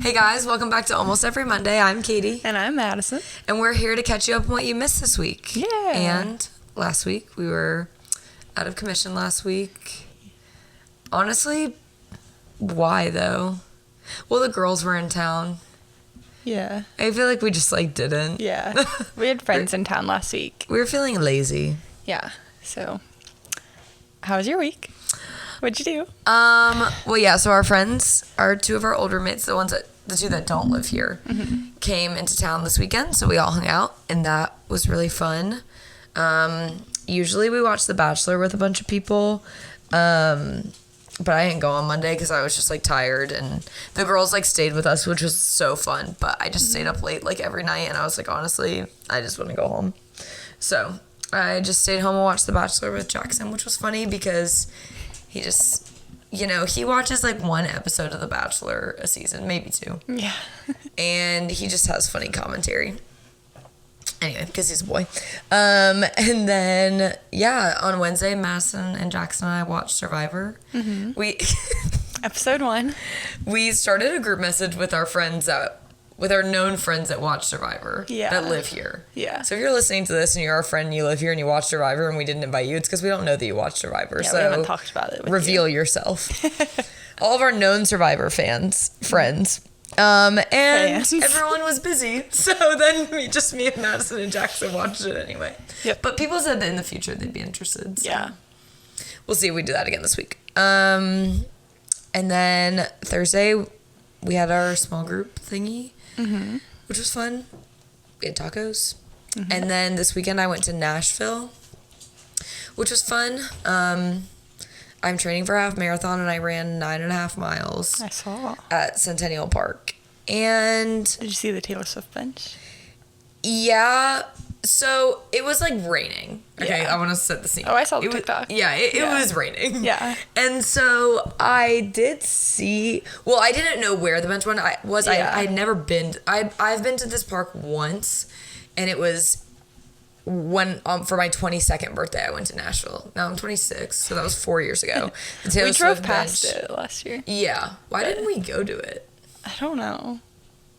Hey guys, welcome back to Almost Every Monday. I'm Katie. And I'm Madison. And we're here to catch you up on what you missed this week. Yeah. And last week, we were out of commission last week. Honestly, why though? Well, the girls were in town. Yeah. I feel like we just didn't. Yeah. We had friends in town last week. We were feeling lazy. Yeah. So, how was your week? What'd you do? Well, yeah, so our friends, two of our older mates, the two that don't live here, came into town this weekend, so we all hung out, and that was really fun. Usually we watch The Bachelor with a bunch of people, but I didn't go on Monday because I was just, tired, and the girls, stayed with us, which was so fun, but I just stayed up late, every night, and I was honestly, I just want to go home. So, I just stayed home and watched The Bachelor with Jackson, which was funny because he just, he watches, one episode of The Bachelor a season, maybe two. Yeah. And he just has funny commentary. Anyway, because he's a boy. And then, on Wednesday, Madison and Jackson and I watched Survivor. Mm-hmm. Episode 1. We started a group message with our friends with our known friends that watch Survivor. Yeah. That live here. Yeah. So if you're listening to this and you're our friend and you live here and you watch Survivor and we didn't invite you, it's because we don't know that you watch Survivor. Yeah, so we haven't talked about it with reveal yourself. All of our known Survivor friends. And everyone was busy. So then me and Madison and Jackson watched it anyway. Yep. But people said that in the future they'd be interested. So Yeah. we'll see if we do that again this week. And then Thursday we had our small group thingy, which was fun. We had tacos. And then this weekend I went to Nashville, which was fun. I'm training for a half marathon and I ran 9.5 miles. I saw. At Centennial Park. And Did you see the Taylor Swift bench? yeah, so it was raining. Okay, Yeah. I want to set the scene. Oh, I saw the TikTok. It was raining. Yeah. And so I did see, well, I didn't know where the bench was. Yeah. I'd never been, I've been to this park once, and it was when for my 22nd birthday I went to Nashville. Now I'm 26, so that was 4 years ago. The Taylor We drove Swift past bench. it last year. Yeah. Why didn't we go to it? I don't know.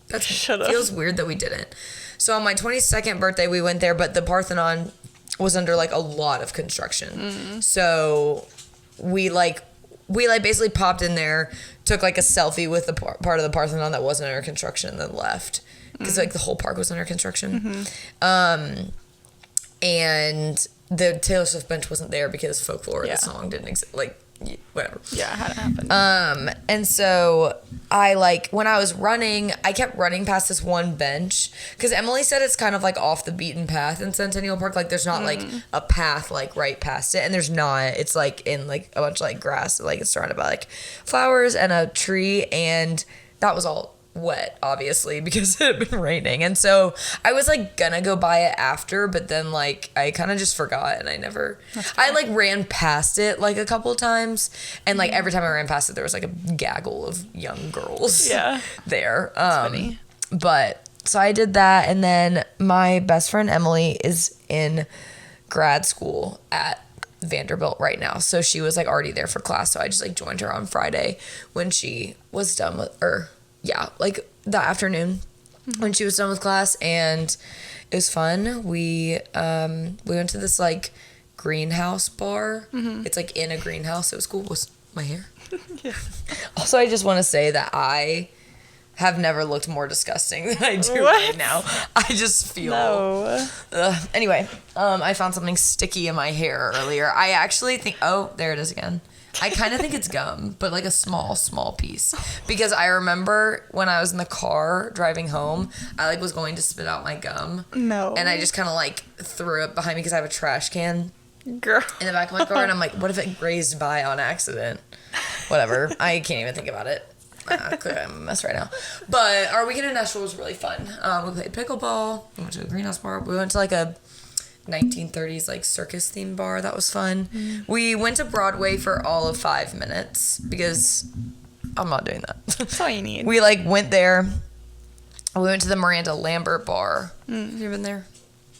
That Should've. feels weird that we didn't. So on my 22nd birthday, we went there, but the Parthenon was under a lot of construction. So we basically popped in there, took a selfie with the part of the Parthenon that wasn't under construction, and then left because the whole park was under construction. And the Taylor Swift bench wasn't there because Folklore, the song, didn't exist. Whatever. Yeah, it hadn't happened. And so I when I was running, I kept running past this one bench because Emily said it's kind of off the beaten path in Centennial Park. There's not a path right past it, and there's not. It's in a bunch of grass. It's surrounded by flowers and a tree, and that was all wet, obviously, because it had been raining. And so I was gonna go by it after, but then I kind of just forgot, and I ran past it a couple times, and every time I ran past it there was a gaggle of young girls there. Funny. But so I did that, and then my best friend Emily is in grad school at Vanderbilt right now, so she was already there for class, so I just joined her on Friday when she was done with the afternoon when she was done with class, and it was fun. We went to this greenhouse bar. It's in a greenhouse. It was cool. Was my hair? Yeah. Also, I just want to say that I have never looked more disgusting than I do right now. I just feel anyway, I found something sticky in my hair earlier. I actually think, oh, there it is again. I kind of think it's gum, but a small piece. Because I remember when I was in the car driving home, I was going to spit out my gum. No. And I just kind of threw it behind me because I have a trash can Girl. in the back of my car. And I'm what if it grazed by on accident? Whatever. I can't even think about it. Clearly I'm a mess right now. But our weekend in Nashville was really fun. We played pickleball. We went to a greenhouse bar. We went to a 1930s circus themed bar. That was fun. We went to Broadway for all of 5 minutes because I'm not doing that. That's all you need. We went there. We went to the Miranda Lambert bar. Have you been there?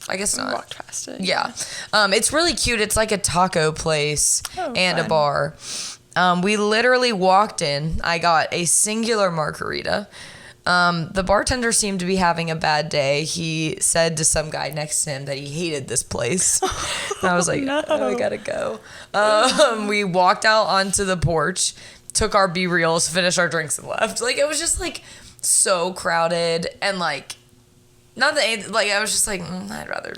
I guess not. Walked past it. Yeah. It's really cute. It's a taco place and fun. a bar. We literally walked in. I got a singular margarita. The bartender seemed to be having a bad day. He said to some guy next to him that he hated this place. And I was like, no. oh, I gotta go. We walked out onto the porch, took our BBLs, finished our drinks, and left. Like, it was just, like, so crowded. And, like, not that, like, I was just like, I'd rather,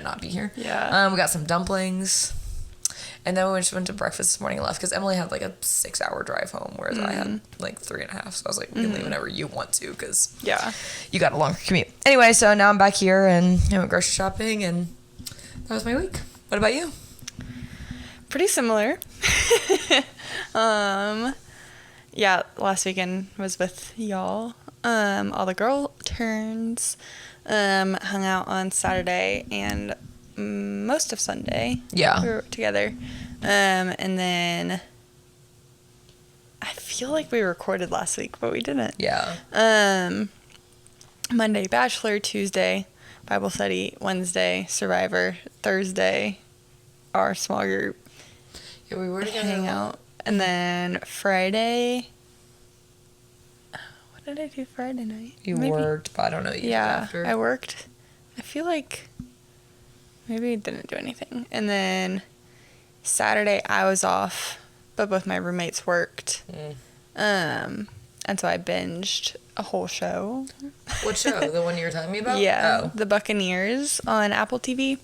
not be here. Yeah. We got some dumplings. And then we just went to breakfast this morning and left because Emily had like a 6-hour drive home, whereas I had like 3.5. So I was like, you can leave whenever you want to because you got a longer commute. Anyway, so now I'm back here and I went grocery shopping and that was my week. What about you? Pretty similar. Yeah, last weekend was with y'all. All the girl turns. Hung out on Saturday and most of Sunday. Yeah. We were together. And then I feel like we recorded last week, but we didn't. Yeah. Monday, Bachelor. Tuesday, Bible study. Wednesday, Survivor. Thursday, our small group. Yeah, we were together. Hang out. And then Friday, what did I do Friday night? You worked, but I don't know what you did after. I worked. I feel like maybe I didn't do anything. And then Saturday I was off, but both my roommates worked. And so I binged a whole show. What show? The one you were telling me about? Yeah. Oh. The Buccaneers on Apple TV.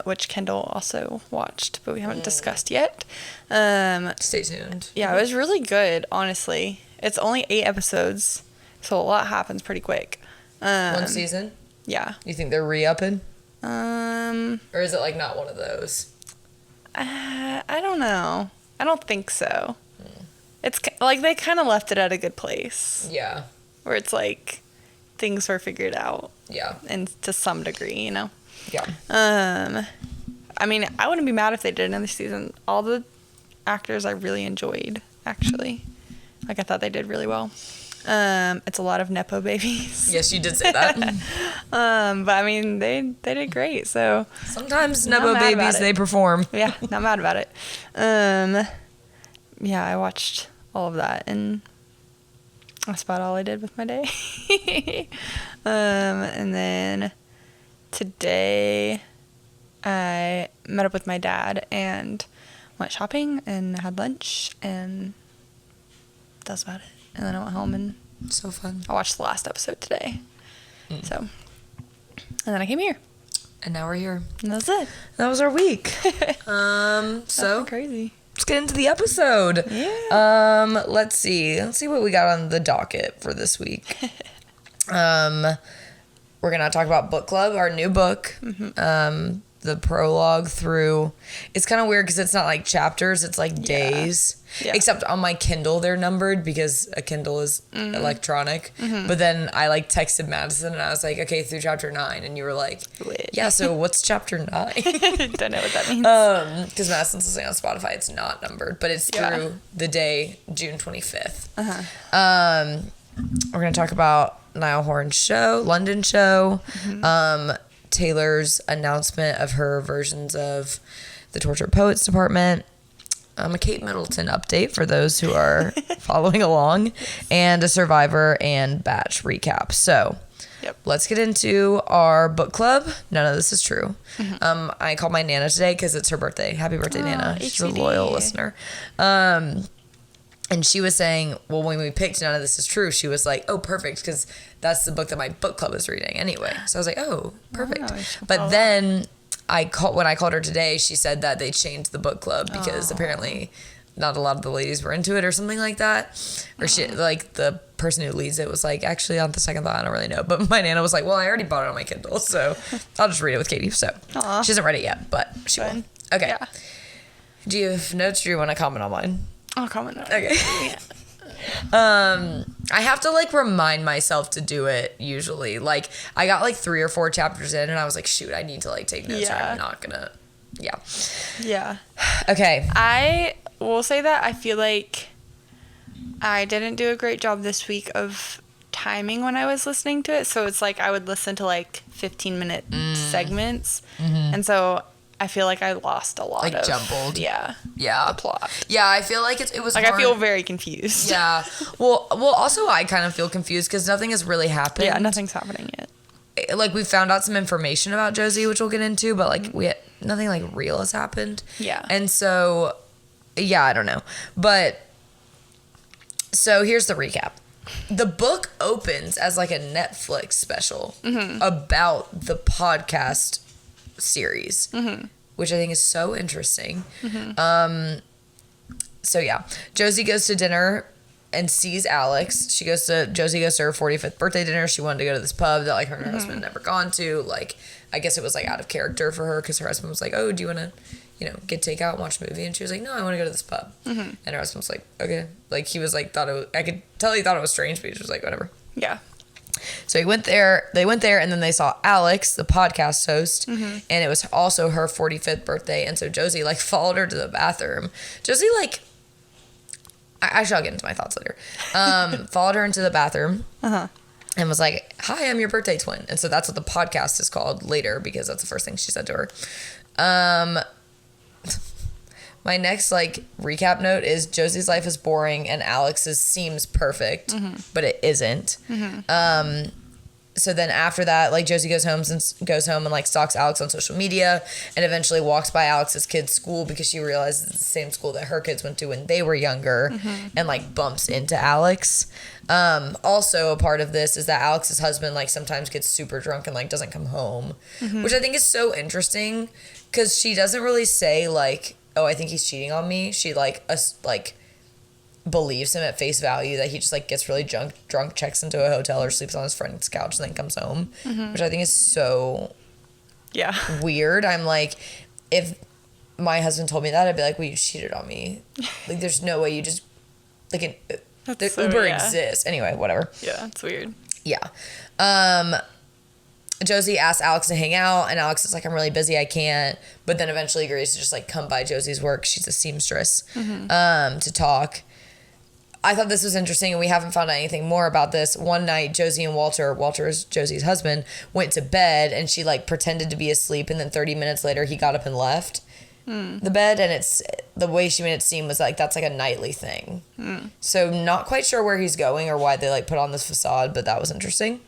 Which Kendall also watched, but we haven't discussed yet. Stay tuned. Yeah, it was really good, honestly. It's only 8 episodes, so a lot happens pretty quick. One season? Yeah. You think they're re-upping? Or Or is it like not one of those? I don't know. I don't think so. It's like they kind of left it at a good place. Yeah. Where it's like things were figured out. Yeah. And to some degree, Yeah. I mean, I wouldn't be mad if they did another season. All the actors I really enjoyed, actually. Like, I thought they did really well. It's a lot of Nepo babies. Yes, you did say that. But, I mean, they did great, so. Sometimes Nepo babies, they perform. Yeah, not mad about it. Yeah, I watched all of that, and that's about all I did with my day. And then today I met up with my dad and went shopping and had lunch, and that's about it. And then I went home and So fun. I watched the last episode today. So, and then I came here. And now we're here. And that's it. That was our week. That's So crazy. let's get into the episode. Yeah. Let's see what we got on the docket for this week. We're gonna talk about book club, our new book. The prologue through. It's kind of weird because it's not like chapters; it's like days. Yeah. Except on my Kindle, they're numbered because a Kindle is electronic. But then I like texted Madison and I was like, "Okay, through chapter 9," and you were like, Lit. "Yeah, so what's chapter 9?" Don't know what that means. Because Madison's listening on Spotify, it's not numbered, but it's through the day June 25th. We're gonna talk about Niall Horan's London show, Taylor's announcement of her versions of the Tortured Poets Department, a Kate Middleton update for those who are following along, and a Survivor and Batch recap. So. Let's get into our book club. None of this is true. I called my Nana today because it's her birthday. Happy birthday, Nana. She's a loyal listener. And she was saying, well, when we picked None of This Is True, she was like, oh, perfect, because that's the book that my book club is reading anyway. So I was like, oh, perfect. But then when I called her today, she said that they changed the book club because apparently not a lot of the ladies were into it or something like that. Or she, like, the person who leads it was like, actually, on the second thought, I don't really know. But my Nana was like, well, I already bought it on my Kindle, so I'll just read it with Katie. So she hasn't read it yet, but she will. Okay. Yeah. Do you have notes or do you want to comment on mine? I'll comment on it. Okay. I have to like remind myself to do it usually. Like I got like 3 or 4 chapters in and I was like, shoot, I need to like take notes or I'm not gonna. Yeah. Okay. I will say that I feel like I didn't do a great job this week of timing when I was listening to it. So it's like I would listen to like 15-minute segments. And so I feel like I lost a lot of... jumbled. Yeah. Yeah. The plot. Yeah, I feel like it was like, hard. I feel very confused. Yeah. Well, also I kind of feel confused because nothing has really happened. Yeah, nothing's happening yet. Like, we found out some information about Josie, which we'll get into, but, like, nothing, like, real has happened. Yeah. And so, yeah, I don't know. But, so here's the recap. The book opens as, like, a Netflix special about the podcast series, which I think is so interesting. So, yeah. Josie goes to dinner and sees Alex. Josie goes to her 45th birthday dinner. She wanted to go to this pub that, like, her and her husband had never gone to. Like, I guess it was, like, out of character for her because her husband was like, oh, do you want to, get takeout and watch a movie? And she was like, no, I want to go to this pub. And her husband was like, okay. Like, he was like, I could tell he thought it was strange, but he was just like, whatever. Yeah. So they went there, and then they saw Alex, the podcast host, and it was also her 45th birthday. And so Josie, like, followed her to the bathroom. Josie, like, I'll get into my thoughts later. Followed her into the bathroom and was like, hi, I'm your birthday twin. And so that's what the podcast is called later because that's the first thing she said to her. My next, like, recap note is Josie's life is boring and Alex's seems perfect, but it isn't. So then after that, like, Josie goes home and, like, stalks Alex on social media and eventually walks by Alex's kid's school because she realizes it's the same school that her kids went to when they were younger and, like, bumps into Alex. Also a part of this is that Alex's husband, like, sometimes gets super drunk and, like, doesn't come home, which I think is so interesting because she doesn't really say, like, oh, I think he's cheating on me. She, like, believes him at face value that he just, like, gets really drunk, checks into a hotel or sleeps on his friend's couch and then comes home, which I think is so weird. I'm like, if my husband told me that, I'd be like, well, you cheated on me. Like, there's no way you just, like, Uber exists. Anyway, whatever. Yeah, it's weird. Yeah. Josie asks Alex to hang out, and Alex is like, I'm really busy, I can't, but then eventually agrees to just, like, come by Josie's work. She's a seamstress, to talk. I thought this was interesting, and we haven't found out anything more about this. One night, Josie and Walter is Josie's husband, went to bed, and she, like, pretended to be asleep, and then 30 minutes later, he got up and left the bed, and it's, the way she made it seem was, like, that's, like, a nightly thing. So not quite sure where he's going or why they, like, put on this facade, but that was interesting.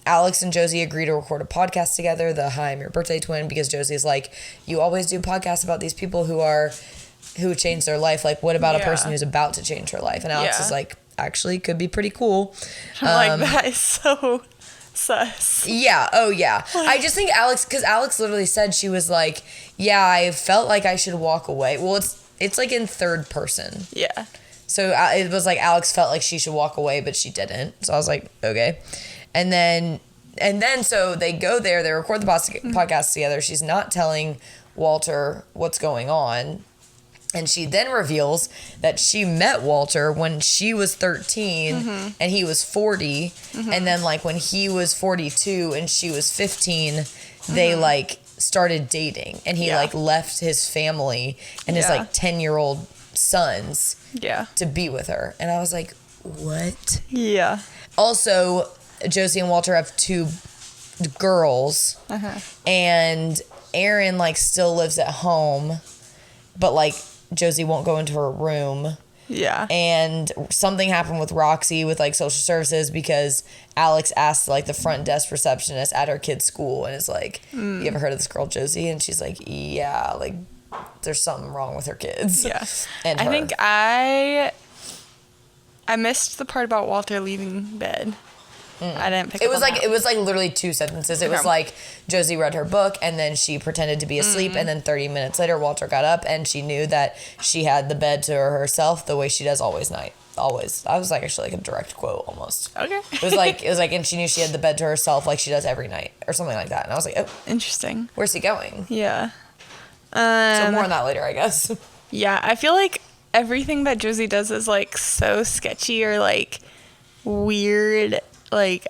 Alex and Josie agree to record a podcast together, the Hi, I'm Your Birthday Twin, because Josie's like, you always do podcasts about these people who changed their life. Like, what about a person who's about to change her life? And Alex is like, actually, could be pretty cool. I'm like, that is so sus. Yeah. Oh, yeah. I just think because Alex literally said, she was like, yeah, I felt like I should walk away. Well, it's like in third person. Yeah. So it was like Alex felt like she should walk away, but she didn't. So I was like, okay. And then so they go there, they record the podcast together. She's not telling Walter what's going on. And she then reveals that she met Walter when she was 13 and he was 40. And then, like, when he was 42 and she was 15, they, like, started dating. And he, like, left his family and his, like, 10-year-old sons to be with her. And I was like, what? Yeah. Also, Josie and Walter have 2 girls. And Aaron, like, still lives at home. But, like, Josie won't go into her room. Yeah. And something happened with Roxy with, like, social services because Alex asked, like, the front desk receptionist at her kid's school and is like, you ever heard of this girl Josie? And she's like, yeah, like, there's something wrong with her kids. Yeah. And I think I missed the part about Walter leaving bed. I didn't pick up on that. It was like literally 2 sentences. It was like Josie read her book and then she pretended to be asleep and then 30 minutes later Walter got up and she knew that she had the bed to herself the way she does always. I was like, actually, like a direct quote almost. Okay. It was like and she knew she had the bed to herself like she does every night or something like that. And I was like, oh, interesting. Where's he going? Yeah. So more on that later, I guess. Yeah, I feel like everything that Josie does is, like, so sketchy or, like, weird. Like,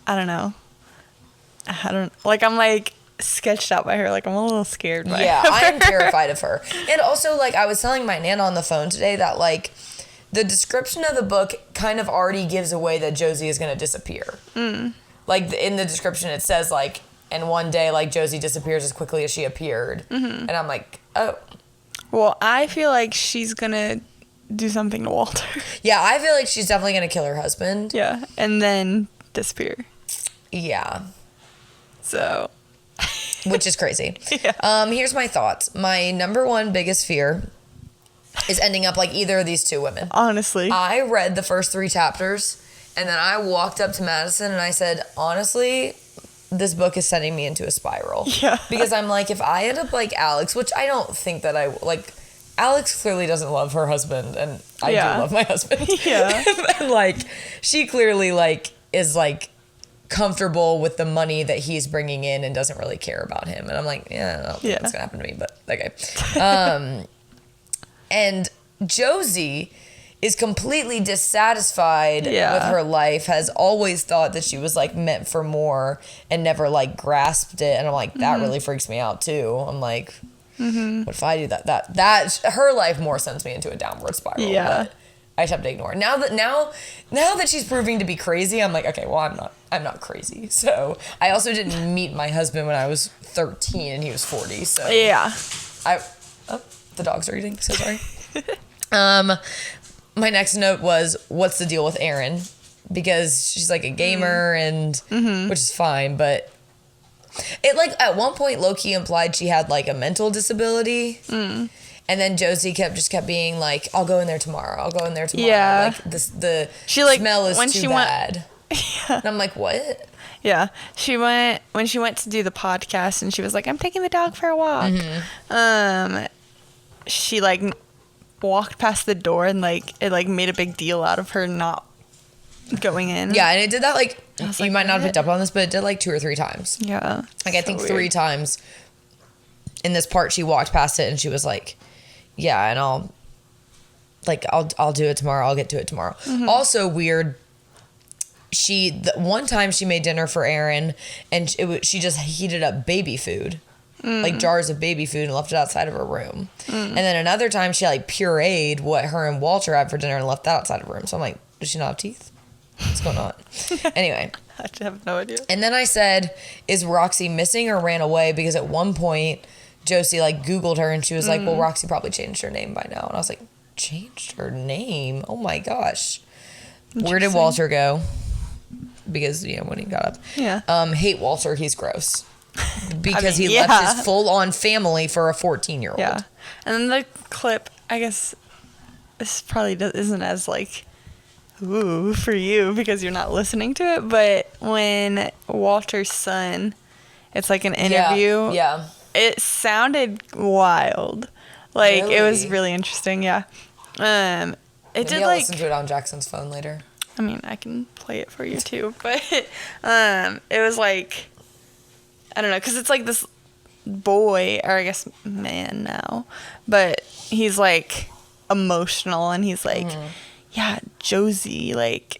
I don't know. I'm, like, sketched out by her. Like, I'm a little scared by her. Yeah, I'm terrified of her. And also, like, I was telling my Nana on the phone today that, like, the description of the book kind of already gives away that Josie is going to disappear. Like, in the description, it says, like, and one day, like, Josie disappears as quickly as she appeared. And I'm like, oh. Well, I feel like she's gonna do something to Walter. Yeah, I feel like she's definitely gonna kill her husband. Yeah, and then disappear. Yeah. So. Which is crazy. Yeah. Here's my thoughts. My number one biggest fear is ending up like either of these two women. Honestly. I read the first 3 chapters, and then I walked up to Madison and I said, honestly, this book is sending me into a spiral. Yeah. Because I'm like, if I end up like Alex, which I don't think that like, Alex clearly doesn't love her husband, and I do love my husband. Yeah. And like, she clearly like is like comfortable with the money that he's bringing in and doesn't really care about him. And I'm like, yeah, I don't think that's gonna happen to me, but okay. And Josie is completely dissatisfied with her life, has always thought that she was like meant for more and never like grasped it. And I'm like, that really freaks me out too. I'm like, what if I do that? That her life more sends me into a downward spiral. Yeah. But I just have to ignore it. Now that she's proving to be crazy, I'm like, okay, well, I'm not crazy. So I also didn't meet my husband when I was 13 and he was 40. So Yeah. The dogs are eating. So sorry. My next note was, what's the deal with Erin? Because she's like a gamer and which is fine, but it like at one point low-key implied she had like a mental disability. And then Josie kept being like, I'll go in there tomorrow. I'll go in there tomorrow. Yeah. Like the like, smell is when too she bad. Yeah. And I'm like, what? Yeah. When she went to do the podcast and she was like, I'm taking the dog for a walk. She like walked past the door and like it like made a big deal out of her not going in. Yeah, and it did that like, you might not have what? picked up on this, but it did like 2 or 3 times. Yeah. Like I think So 3 weird. times in this part she walked past it and she was like, yeah, and I'll do it tomorrow. I'll get to it tomorrow. Also weird. One time she made dinner for Erin and she just heated up baby food, like jars of baby food, and left it outside of her room. And then another time she like pureed what her and Walter had for dinner and left that outside of her room. So I'm like, does she not have teeth? What's going on? Anyway. I have no idea. And then I said, is Roxy missing or ran away? Because at one point Josie like Googled her and she was like, well, Roxy probably changed her name by now. And I was like, changed her name? Oh my gosh. Where did Walter go? Because, when he got up. Yeah. Hate Walter. He's gross. Because he yeah. left his full-on family for a 14-year-old. Yeah. And then the clip, I guess, this probably isn't as like, ooh, for you because you're not listening to it. But when Walter's son, it's like an interview. Yeah. It sounded wild. Like, Really? it was really interesting, yeah. It Maybe did I'll like, listen to it on Jackson's phone later. I mean, I can play it for you too, but it was like, I don't know, because it's like this boy, or I guess man now, but he's like emotional and he's like, yeah, Josie, like,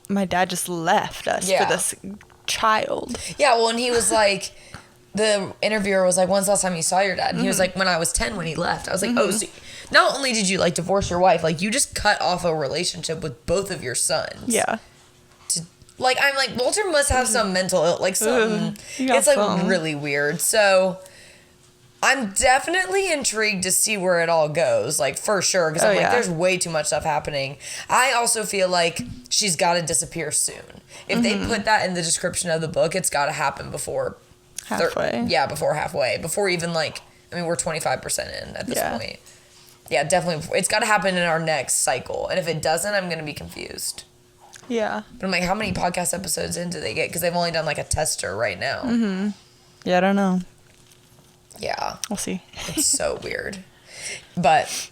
my dad just left us for this child. Yeah, well, and he was like, the interviewer was like, when's the last time you saw your dad? And he was like, when I was 10 when he left. I was like, oh, so not only did you like divorce your wife, like you just cut off a relationship with both of your sons. Yeah. Like, I'm like, Walter must have some mental, like something. It's like really weird. So I'm definitely intrigued to see where it all goes, like for sure. Because I'm like, there's way too much stuff happening. I also feel like she's got to disappear soon. If they put that in the description of the book, it's got to happen before halfway. Before halfway. Before even like, I mean, we're 25% in at this point. Yeah, definitely. It's got to happen in our next cycle. And if it doesn't, I'm going to be confused. Yeah. But I'm like, how many podcast episodes in do they get? Because they've only done like a tester right now. Yeah, I don't know. Yeah. We'll see. It's so weird. But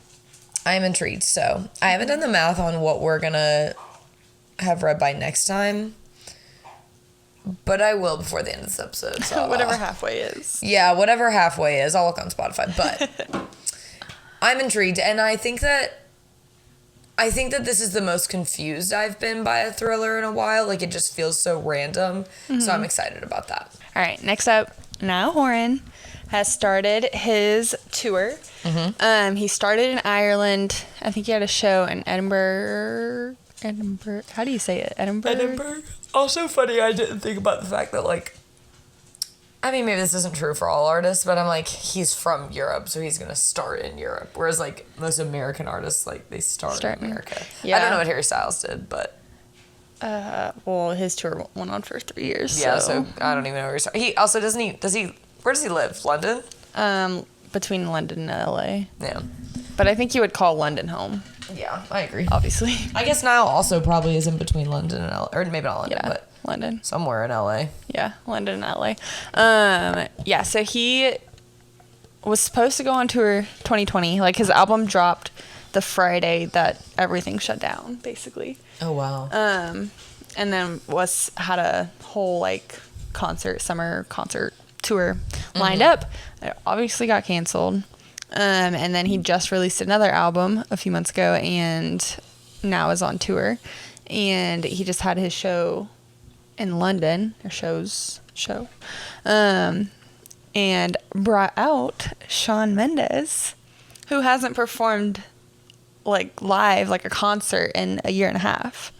I'm intrigued. So I haven't done the math on what we're going to have read by next time. But I will before the end of this episode. So, whatever halfway is. Yeah, whatever halfway is. I'll look on Spotify. But I'm intrigued. And I think that this is the most confused I've been by a thriller in a while. Like, it just feels so random. So I'm excited about that. All right, next up, Niall Horan has started his tour. He started in Ireland. I think he had a show in Edinburgh. How do you say it? Edinburgh? Also funny, I didn't think about the fact that, like, I mean, maybe this isn't true for all artists, but I'm like, he's from Europe, so he's gonna start in Europe. Whereas like most American artists, like they start in America. Yeah. I don't know what Harry Styles did, but well, his tour went on for 3 years. Yeah, so I don't even know where he started. He also where does he live? London? Between London and LA. Yeah. But I think you would call London home. Yeah, I agree. Obviously. I guess Niall also probably is in between London and LA, or maybe not London, but London. Somewhere in LA. Yeah, London and LA. Yeah, so he was supposed to go on tour 2020. Like, his album dropped the Friday that everything shut down, basically. Oh, wow. And then had a whole, like, summer concert tour lined up. It obviously got canceled. And then he just released another album a few months ago and now is on tour. And he just had his show in London, and brought out Shawn Mendes, who hasn't performed like live, like a concert in a year and a half.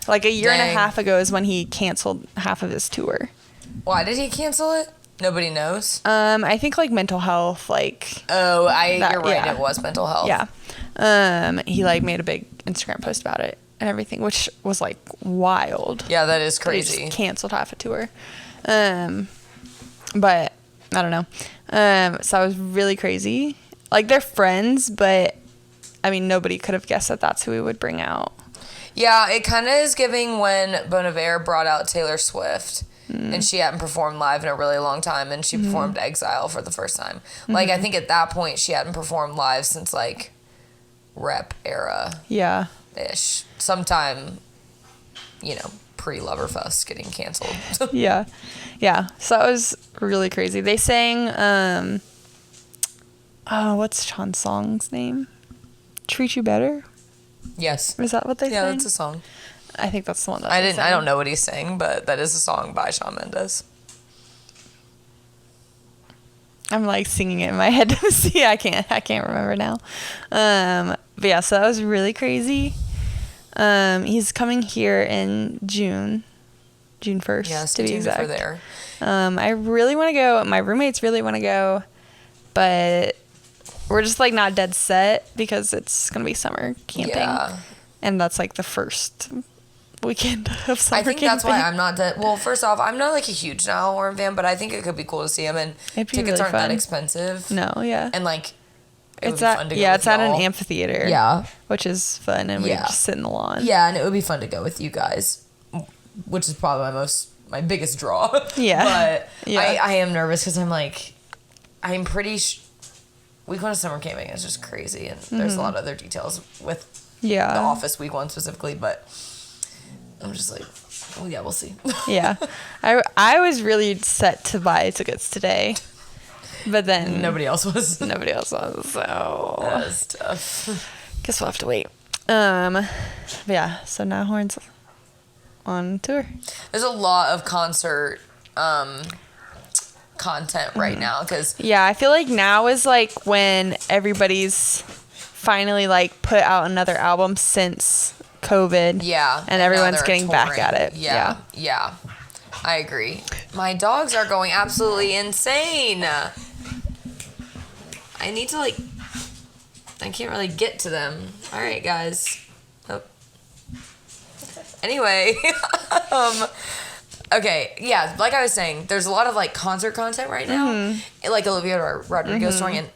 Like a year and a half ago is when he canceled half of his tour. Why did he cancel it? Nobody knows. I think like mental health, like. Oh, you're right. Yeah. It was mental health. Yeah. He like made a big Instagram post about it and everything, which was like wild. Yeah, that is crazy. He just canceled half a tour. But I don't know. So it was really crazy. Like, they're friends, but I mean, nobody could have guessed that that's who he would bring out. Yeah, it kind of is giving when Bon Iver brought out Taylor Swift. And she hadn't performed live in a really long time, and she performed Exile for the first time. Like, I think at that point she hadn't performed live since like Rep era. Yeah. Ish. Sometime, pre-Loverfest getting canceled. Yeah. Yeah. So that was really crazy. They sang what's Sean's song's name? Treat You Better? Yes. Is that what they sang? Yeah, that's a song. I think that's the one that I don't know what he's saying, but that is a song by Shawn Mendes. I'm like singing it in my head to see. I can't remember now. But yeah, so that was really crazy. He's coming here in June 1st to be exact. For there. I really want to go. My roommates really want to go, but we're just like not dead set because it's gonna be summer camping. Yeah. And that's like the first weekend of summer camping. I think that's why I'm not that. Well, first off, I'm not like a huge Niall Horan fan, but I think it could be cool to see him, and tickets really aren't that expensive. No, yeah. And like, it's at it's at an amphitheater. Yeah, which is fun, and we just sit in the lawn. Yeah, and it would be fun to go with you guys, which is probably my biggest draw. Yeah, but I am nervous because I'm pretty. Week one of summer camping is just crazy, and there's a lot of other details with the office week one specifically, but I'm just like, oh yeah, we'll see. Yeah. I was really set to buy tickets today, but then nobody else was, so that's tough. Guess we'll have to wait. But yeah, so now Horn's on tour. There's a lot of concert content right now because I feel like now is like when everybody's finally like put out another album since COVID. Yeah. And everyone's getting back at it. Yeah. I agree. My dogs are going absolutely insane. I need to I can't really get to them. All right, guys. Oh. Anyway, okay, yeah, like I was saying, there's a lot of concert content right now. Like Olivia Rodrigo's song, and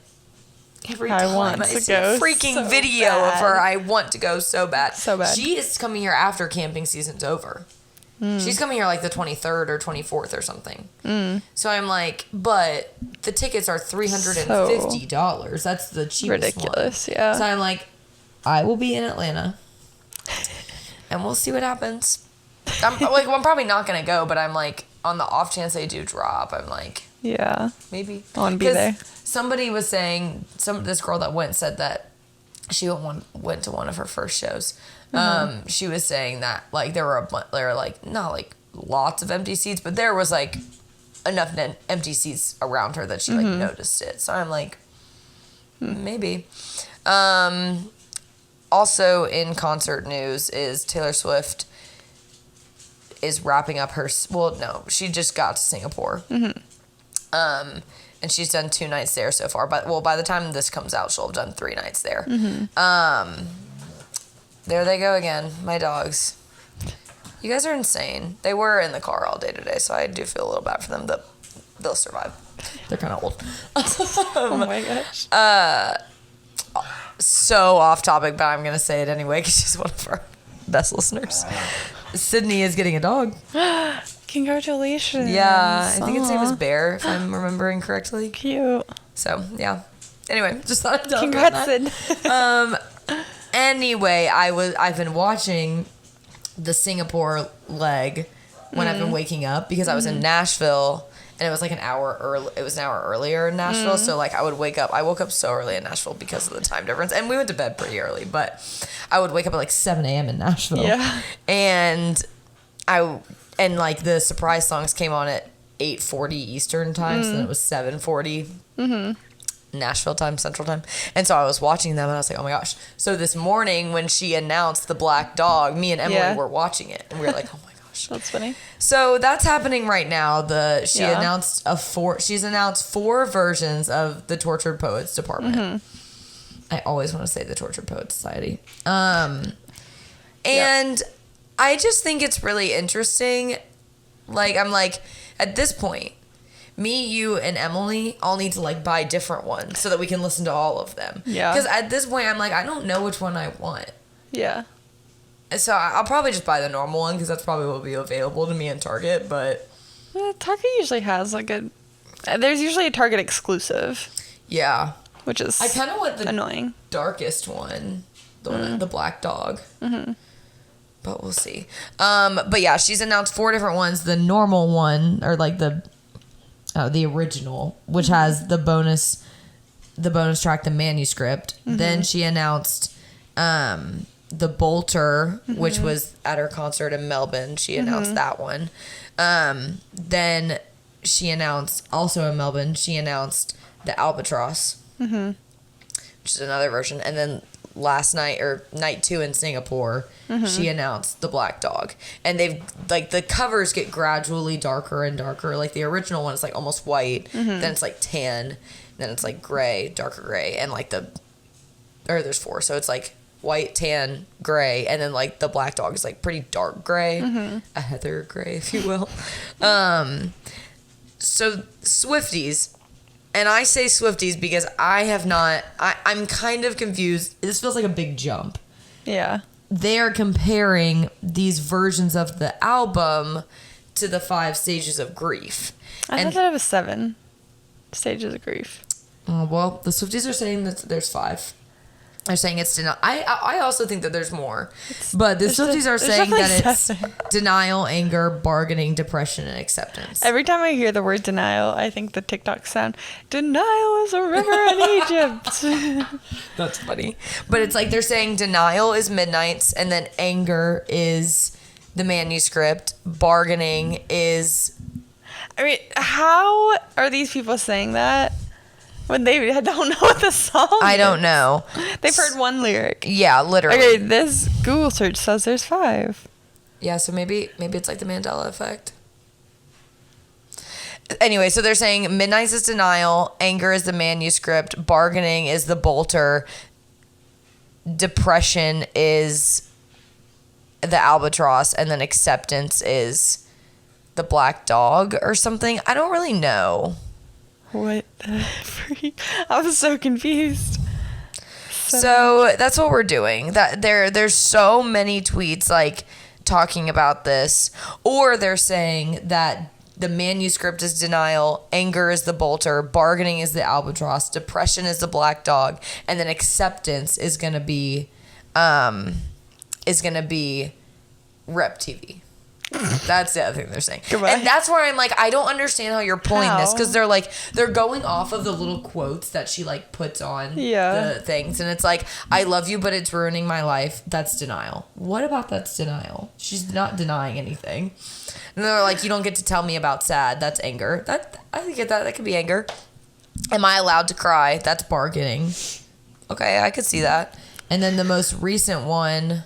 every time I see a freaking video of her, I want to go so bad. So bad. She is coming here after camping season's over. She's coming here the 23rd or 24th or something. So I'm like, but the tickets are $350. That's the cheapest ridiculous, one. Yeah. So I'm like, I will be in Atlanta, and we'll see what happens. I'm probably not gonna go, but I'm like, on the off chance they do drop, I'm like, yeah, maybe I want to be there. Somebody was saying, this girl that went said that she went to one of her first shows. She was saying that there were not lots of empty seats, but there was enough empty seats around her that she noticed it. So I'm like, maybe. Also in concert news is Taylor Swift is wrapping up her. Well, no, she just got to Singapore. And she's done 2 nights there so far. But by the time this comes out, she'll have done 3 nights there. There they go again, my dogs. You guys are insane. They were in the car all day today, so I do feel a little bad for them, but they'll survive. They're kind of old. Oh my gosh. So off topic, but I'm going to say it anyway because she's one of our best listeners. Sydney is getting a dog. Congratulations. Yeah, I think its name is Bear, if I'm remembering correctly. Cute. So, yeah. Anyway, just thought I'd tell you Congrats, that. Anyway, I've been watching the Singapore leg when I've been waking up because I was in Nashville and it was like an hour early. It was an hour earlier in Nashville, so like I would wake up. I woke up so early in Nashville because of the time difference, and we went to bed pretty early. But I would wake up at like 7 a.m. in Nashville. Yeah, and like the surprise songs came on at 8:40 Eastern time, so then it was 7:40 Nashville time, Central time. And so I was watching them and I was like, oh my gosh. So this morning when she announced the black dog, me and Emily were watching it and we were like, oh my gosh. That's funny. So that's happening right now. She's announced 4 versions of the Tortured Poets Department. I always want to say the Tortured Poets Society. And I just think it's really interesting. Like, I'm like, at this point, me, you, and Emily all need to, like, buy different ones so that we can listen to all of them. Yeah. Because at this point, I'm like, I don't know which one I want. Yeah. So I'll probably just buy the normal one because that's probably what will be available to me in Target, but... Target usually has, like, there's usually a Target exclusive. Yeah. Which is I kind of want the annoying. Darkest one. The one, the black dog. But we'll see. But yeah, she's announced 4 different ones. The normal one, or like the original, which has the bonus track, the manuscript. Then she announced the Bolter, which was at her concert in Melbourne. She announced that one. Then she announced, also in Melbourne, she announced the Albatross, which is another version. And then last night, or night 2 in Singapore, she announced the black dog. And they've, like, the covers get gradually darker and darker. Like, the original one is, like, almost white. Then it's, like, tan. Then it's, like, gray, darker gray. And, like, there's 4. So it's, like, white, tan, gray. And then, like, the black dog is, like, pretty dark gray. A heather gray, if you will. So, Swifties. And I say Swifties because I'm kind of confused. This feels like a big jump. Yeah. They are comparing these versions of the album to the 5 stages of grief. I thought it was 7 stages of grief. Well, the Swifties are saying that there's 5. They're saying it's denial. I also think that there's more. But the Swifties are saying that it's denial, anger, bargaining, depression, and acceptance. Every time I hear the word denial, I think the TikTok sound, denial is a river in Egypt. That's funny. But it's like they're saying denial is Midnight's, and then anger is the manuscript. Bargaining is... I mean, how are these people saying that? When they don't know what the song is. I don't know. They've heard one lyric. Yeah, literally. Okay, this Google search says there's 5. Yeah, so maybe it's like the Mandela effect. Anyway, so they're saying Midnight's is denial, anger is the manuscript, bargaining is the bolter, depression is the albatross, and then acceptance is the black dog or something. I don't really know. What the freak? I was so confused. So that's what we're doing. That there's so many tweets like talking about this, or they're saying that the manuscript is denial, anger is the bolter, bargaining is the albatross, depression is the black dog, and then acceptance is gonna be Rep TV. That's the other thing they're saying. Goodbye. And that's where I'm like, I don't understand how you're pulling this, because they're going off of the little quotes that she like puts on the things, and it's like, I love you, but it's ruining my life. That's denial. What about that's denial? She's not denying anything. And they're like, you don't get to tell me about sad. That's anger. I get that. That could be anger. Am I allowed to cry? That's bargaining. Okay, I could see that. And then the most recent one.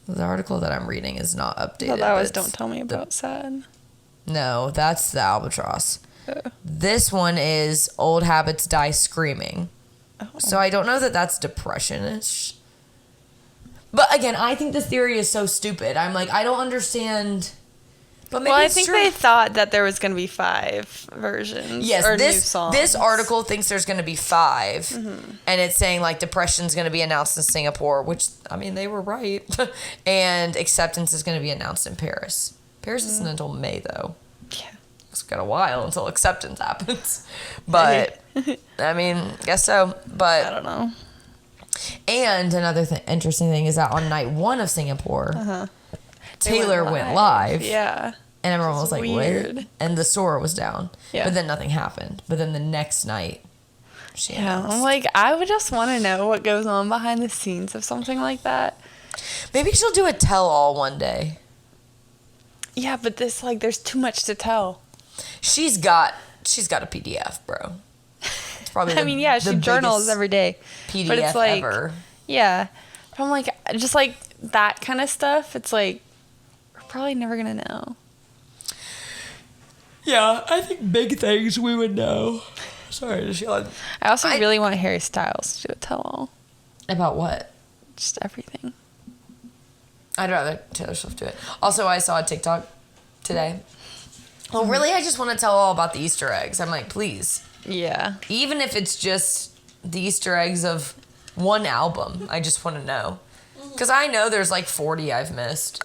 The article that I'm reading is not updated. Well, that was don't tell me about sad. No, that's the albatross. This one is Old Habits Die Screaming. Oh. So I don't know that that's depression-ish. But again, I think this theory is so stupid. I'm like, I don't understand. But maybe I think they thought that there was going to be 5 versions. Yes, or new songs. This article thinks there's going to be 5. And it's saying, like, depression's going to be announced in Singapore, which, I mean, they were right. And acceptance is going to be announced in Paris. Paris isn't until May, though. Yeah. It's got a while until acceptance happens. But, I mean, guess so. But I don't know. And another interesting thing is that on night 1 of Singapore, Taylor went live. Yeah. And everyone was like, weird. what? And the store was down. Yeah. But then nothing happened. But then the next night, she announced. I'm like, I would just want to know what goes on behind the scenes of something like that. Maybe she'll do a tell-all one day. Yeah, but this, like, there's too much to tell. She's got a PDF, bro. It's probably I mean, yeah, she journals every day. PDF but it's like, ever. Yeah. But I'm like, just like that kind of stuff, it's like, we're probably never going to know. Yeah, I think big things we would know. Sorry, Sheila. I also really want Harry Styles to do a tell-all. About what? Just everything. I'd rather Taylor Swift do it. Also, I saw a TikTok today. Well, really, I just want to tell all about the Easter eggs. I'm like, please. Yeah. Even if it's just the Easter eggs of one album, I just want to know. Because I know there's like 40 I've missed.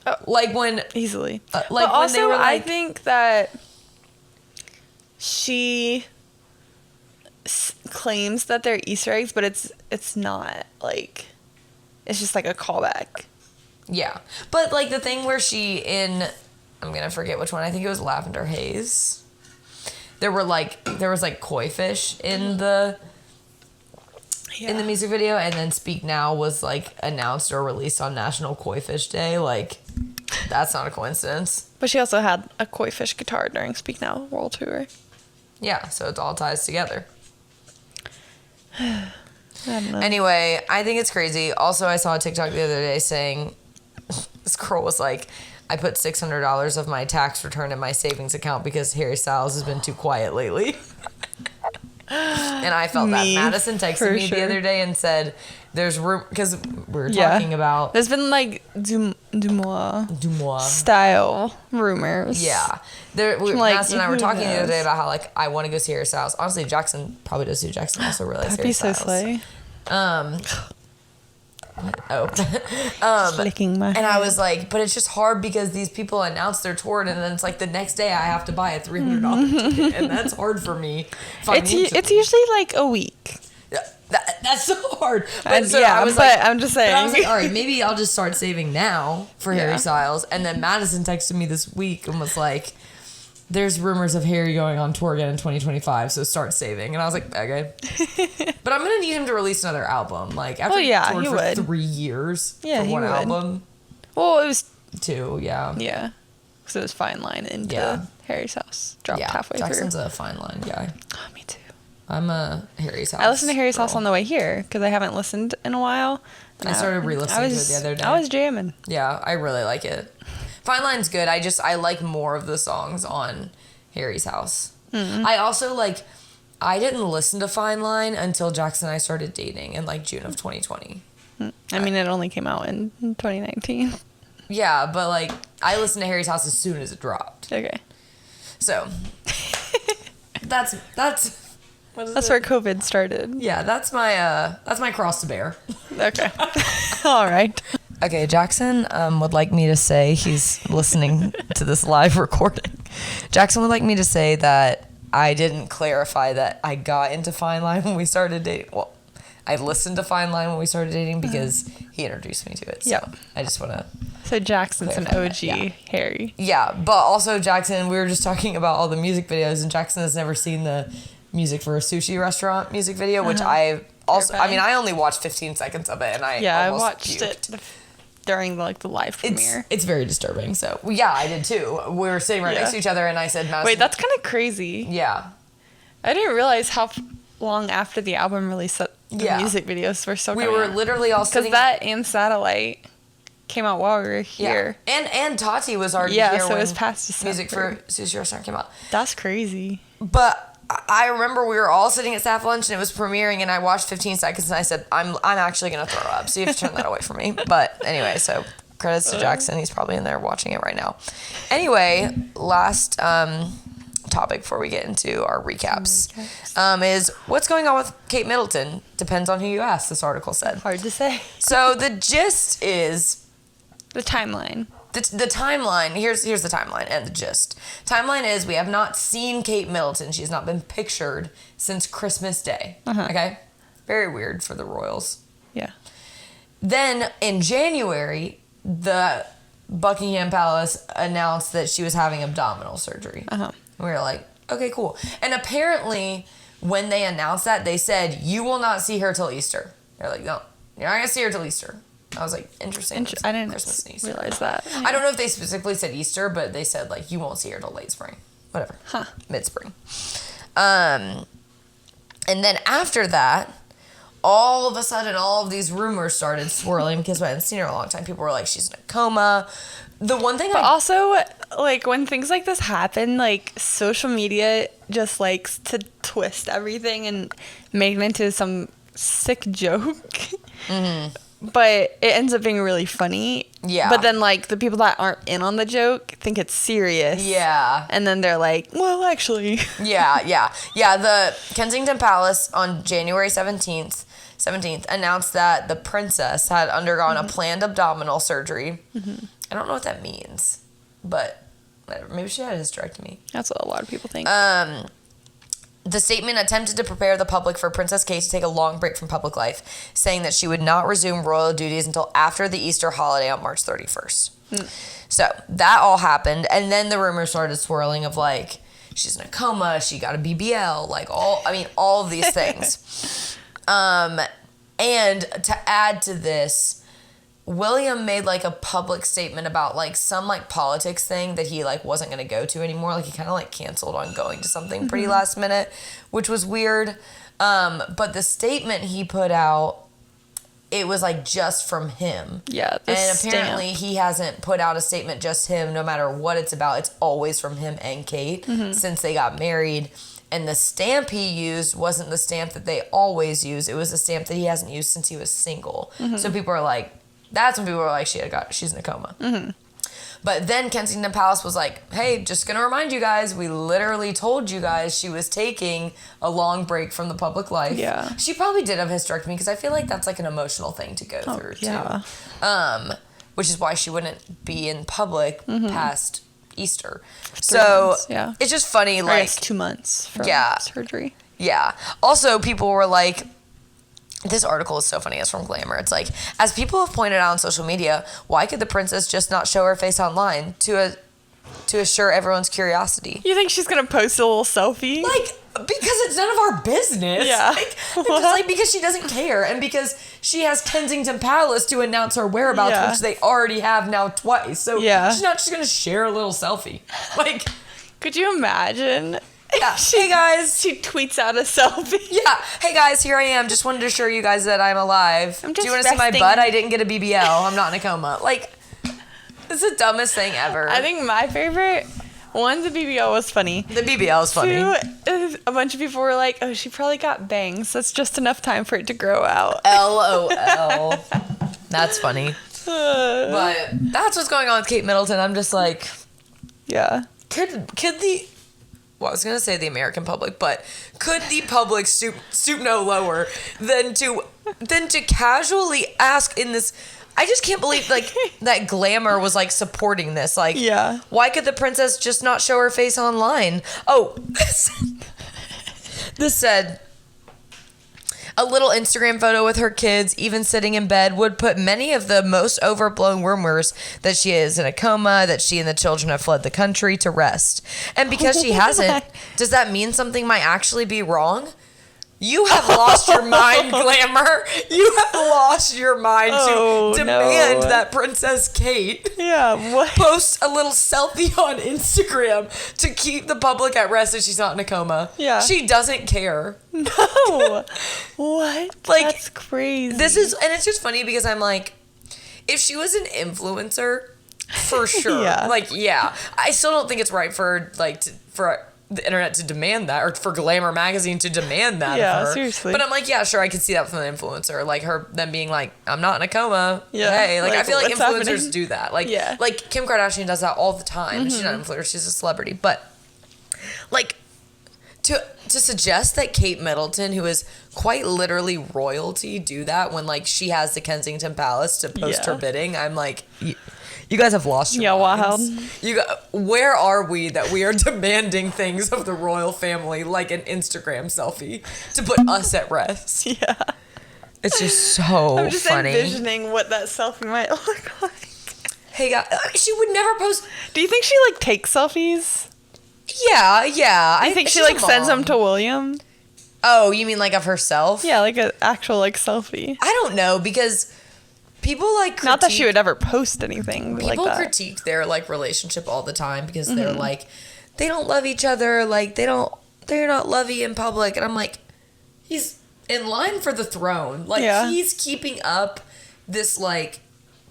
Oh, like when... Easily. Like but when also, they were like... I think that she claims that they're Easter eggs, but it's not. Like, it's just like a callback. Yeah. But like the thing where she in... I'm going to forget which one. I think it was Lavender Haze. There was like koi fish in the music video, and then Speak Now was like announced or released on National Koi Fish Day. Like, that's not a coincidence. But she also had a koi fish guitar during Speak Now World Tour. Yeah, so it all ties together. I don't know. Anyway, I think it's crazy. Also, I saw a TikTok the other day saying this girl was like, I put $600 of my tax return in my savings account because Harry Styles has been too quiet lately. And I felt that. Madison texted me the other day and said, there's room, because we were talking about... There's been like Dumois style rumors. Yeah. Madison and I were talking the other day about how like I want to go see Harry Styles. Honestly, Jackson probably does too. Jackson also realized Harry Styles. That'd be so slay. Licking my hand. I was like, but it's just hard because these people announce their tour and then it's like the next day I have to buy a $300 ticket, and that's hard for me. It's usually like a week. Yeah, that's so hard. I'm just saying. I was like, all right, maybe I'll just start saving now for Harry Styles. And then Madison texted me this week and was like, there's rumors of Harry going on tour again in 2025, so start saving. And I was like, okay. But I'm going to need him to release another album. Like, after he toured for 3 years for one album. Well, it was 2, yeah. Yeah. Because it was Fine Line into Harry's house. Dropped halfway Jackson's through. a Fine Line guy. Oh, me too. I'm a Harry's House. I listened to Harry's House on the way here because I haven't listened in a while. I started re-listening to it the other day. I was jamming. Yeah, I really like it. Fine Line's good. I like more of the songs on Harry's House. Mm-hmm. I also I didn't listen to Fine Line until Jackson and I started dating in like June of 2020. I mean, it only came out in 2019. Yeah, but like I listened to Harry's House as soon as it dropped. Okay. So that's where COVID started. Yeah, that's my cross to bear. Okay. All right. Okay, Jackson would like me to say, he's listening to this live recording. Jackson would like me to say that I didn't clarify that I got into Fine Line when we started dating. Well, I listened to Fine Line when we started dating because he introduced me to it. So I just want to... So Jackson's an OG Harry. Yeah, but also Jackson, we were just talking about all the music videos, and Jackson has never seen the music for a sushi restaurant music video, which I also... I mean, I only watched 15 seconds of it, and I watched it during the live premiere. It's very disturbing. So I did too. We were sitting right next to each other, and I said, Madison, wait, that's kind of crazy. Yeah. I didn't realize how long after the album release that the music videos were still coming out. We were literally all sitting... Because that and Satellite came out while we were here. Yeah. And Tati was already here so when it was past December. Music for Sushi Restaurant came out. That's crazy. But I remember we were all sitting at staff lunch and it was premiering and I watched 15 seconds and I said, I'm actually going to throw up. So you have to turn that away from me. But anyway, so credits to Jackson. He's probably in there watching it right now. Anyway, last topic before we get into our recaps is what's going on with Kate Middleton. Depends on who you ask, this article said. Hard to say. So the gist is... The timeline. The timeline, here's the timeline and the gist. Timeline is we have not seen Kate Middleton. She's not been pictured since Christmas Day. Okay? Very weird for the royals. Yeah. Then in January, the Buckingham Palace announced that she was having abdominal surgery. We were like, okay, cool. And apparently when they announced that, they said, you will not see her till Easter. They're like, no, you're not going to see her till Easter. I was like, interesting. I didn't Christmas and Easter. realize that. Yeah. I don't know if they specifically said Easter, but they said, like, you won't see her till late spring. Whatever. Mid-spring. And then after that, all of a sudden, all of these rumors started swirling because I hadn't seen her in a long time. People were like, she's in a coma. The one thing also, like, when things like this happen, like, social media just likes to twist everything and make it into some sick joke. But it ends up being really funny. Yeah. But then, like, the people that aren't in on the joke think it's serious. Yeah. And then they're like, well, actually. Yeah. The Kensington Palace on January 17th announced that the princess had undergone a planned abdominal surgery. I don't know what that means, but whatever. Maybe she had a hysterectomy. That's what a lot of people think. The statement attempted to prepare the public for Princess Kate to take a long break from public life, saying that she would not resume royal duties until after the Easter holiday on March 31st. So that all happened, and then the rumors started swirling of, like, she's in a coma, she got a BBL, like, all of these things. And to add to this, William made, like, a public statement about, like, some, like, politics thing that he, like, wasn't going to go to anymore. Like, he kind of, like, canceled on going to something pretty last minute, which was weird. But the statement he put out, it was, like, just from him. Yeah, and apparently he hasn't put out a statement just him, no matter what it's about. It's always from him and Kate since they got married. And the stamp he used wasn't the stamp that they always use. It was the stamp that he hasn't used since he was single. So people are like, that's when people were like, she's in a coma. But then Kensington Palace was like, hey, just going to remind you guys, we literally told you guys she was taking a long break from the public life. Yeah. She probably did have a hysterectomy because I feel like that's like an emotional thing to go through, too. Which is why she wouldn't be in public past Easter. So months, it's just funny. Like, 2 months from surgery. Yeah. Also, people were like, this article is so funny. It's from Glamour. It's like, as people have pointed out on social media, why could the princess just not show her face online to assure everyone's curiosity? You think she's going to post a little selfie? Like, because it's none of our business. Yeah. Like, just like, because she doesn't care and because she has Kensington Palace to announce her whereabouts, which they already have now twice. So she's not just going to share a little selfie. Like, could you imagine? Yeah. Hey guys. She tweets out a selfie. Yeah. Hey guys, here I am. Just wanted to assure you guys that I'm alive. Do you want to see my butt? I didn't get a BBL. I'm not in a coma. Like, this is the dumbest thing ever. I think my favorite, one, the BBL was funny. The BBL is funny. Two, a bunch of people were like, oh, she probably got bangs. That's just enough time for it to grow out. LOL. That's funny. But that's what's going on with Kate Middleton. I'm just like, could the... Well, I was going to say the American public, but could the public stoop no lower than to casually ask in this... I just can't believe, like, that Glamour was, like, supporting this. Like, why could the princess just not show her face online? Oh, this said... A little Instagram photo with her kids, even sitting in bed, would put many of the most overblown rumors that she is in a coma, that she and the children have fled the country to rest. And because she hasn't, does that mean something might actually be wrong? You have lost your mind, Glamour. You have lost your mind to demand that Princess Kate post a little selfie on Instagram to keep the public at rest that she's not in a coma. Yeah. She doesn't care. No. What? Like, that's crazy. This is, and it's just funny because I'm like, if she was an influencer, for sure. Yeah. Like, yeah. I still don't think it's right for, like, for the internet to demand that, or for Glamour magazine to demand that of her. Seriously. But I'm like, yeah, sure, I could see that from an influencer. Like, them being like, I'm not in a coma. Yeah. Hey, like I feel like what's influencers happening? do that. Like, Yeah. like Kim Kardashian does that all the time. She's not an influencer, she's a celebrity. But, like, to suggest that Kate Middleton, who is quite literally royalty, do that when, like, she has the Kensington Palace to post her bidding, I'm like, you guys have lost your minds. Where are we that we are demanding things of the royal family, like an Instagram selfie, to put us at rest? Yeah. It's just so I'm just funny. envisioning what that selfie might look like. Hey, guys, she would never post. Do you think she, like, takes selfies? Yeah. I think she, like, sends them to William. Oh, you mean like of herself? Yeah, like an actual, like, selfie. I don't know, because people, like, not that she would ever post anything like that. People critique their, like, relationship all the time because they're like, they don't love each other, like, they're not lovey in public. And I'm like, he's in line for the throne. Like, he's keeping up this, like,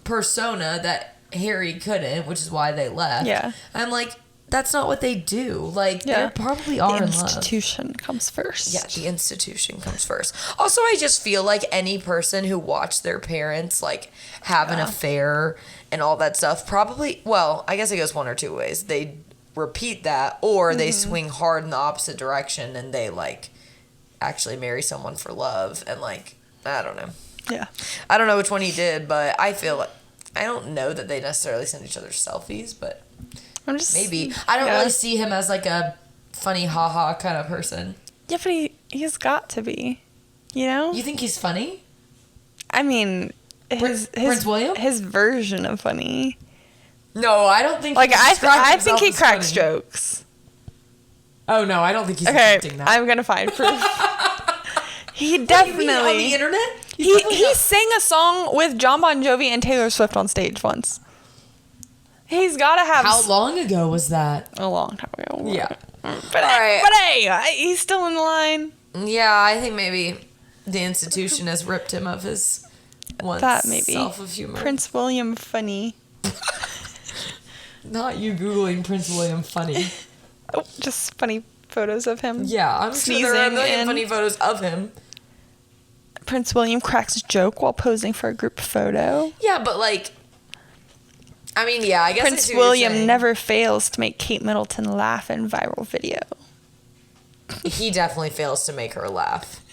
persona that Harry couldn't, which is why they left. Yeah. I'm like, that's not what they do. Like, they probably are in love. The institution comes first. Yeah, the institution comes first. Also, I just feel like any person who watched their parents, like, have an affair and all that stuff probably, well, I guess it goes one or two ways. They repeat that, or they swing hard in the opposite direction and they, like, actually marry someone for love. And, like, I don't know. Yeah. I don't know which one he did, but I feel like, I don't know that they necessarily send each other selfies, but maybe. I don't really see him as, like, a funny haha kind of person. Yeah, but he's got to be, you know? You think he's funny? I mean, Prince William? His version of funny. No, I don't think. Like, I think he cracks jokes. Oh no, I don't think he's acting that. I'm gonna find proof. He definitely. What, you mean on the internet? He sang a song with John Bon Jovi and Taylor Swift on stage once. He's gotta have. How long ago was that? A long time ago. Yeah. But hey, he's still in the line. Yeah, I think maybe the institution has ripped him of his self of humor. Prince William funny. Not you Googling Prince William funny. Oh, just funny photos of him. Yeah, I'm sure there are a million funny photos of him. Prince William cracks a joke while posing for a group photo. Yeah, but, like, I mean, yeah, I guess Prince William never fails to make Kate Middleton laugh in viral video. He definitely fails to make her laugh.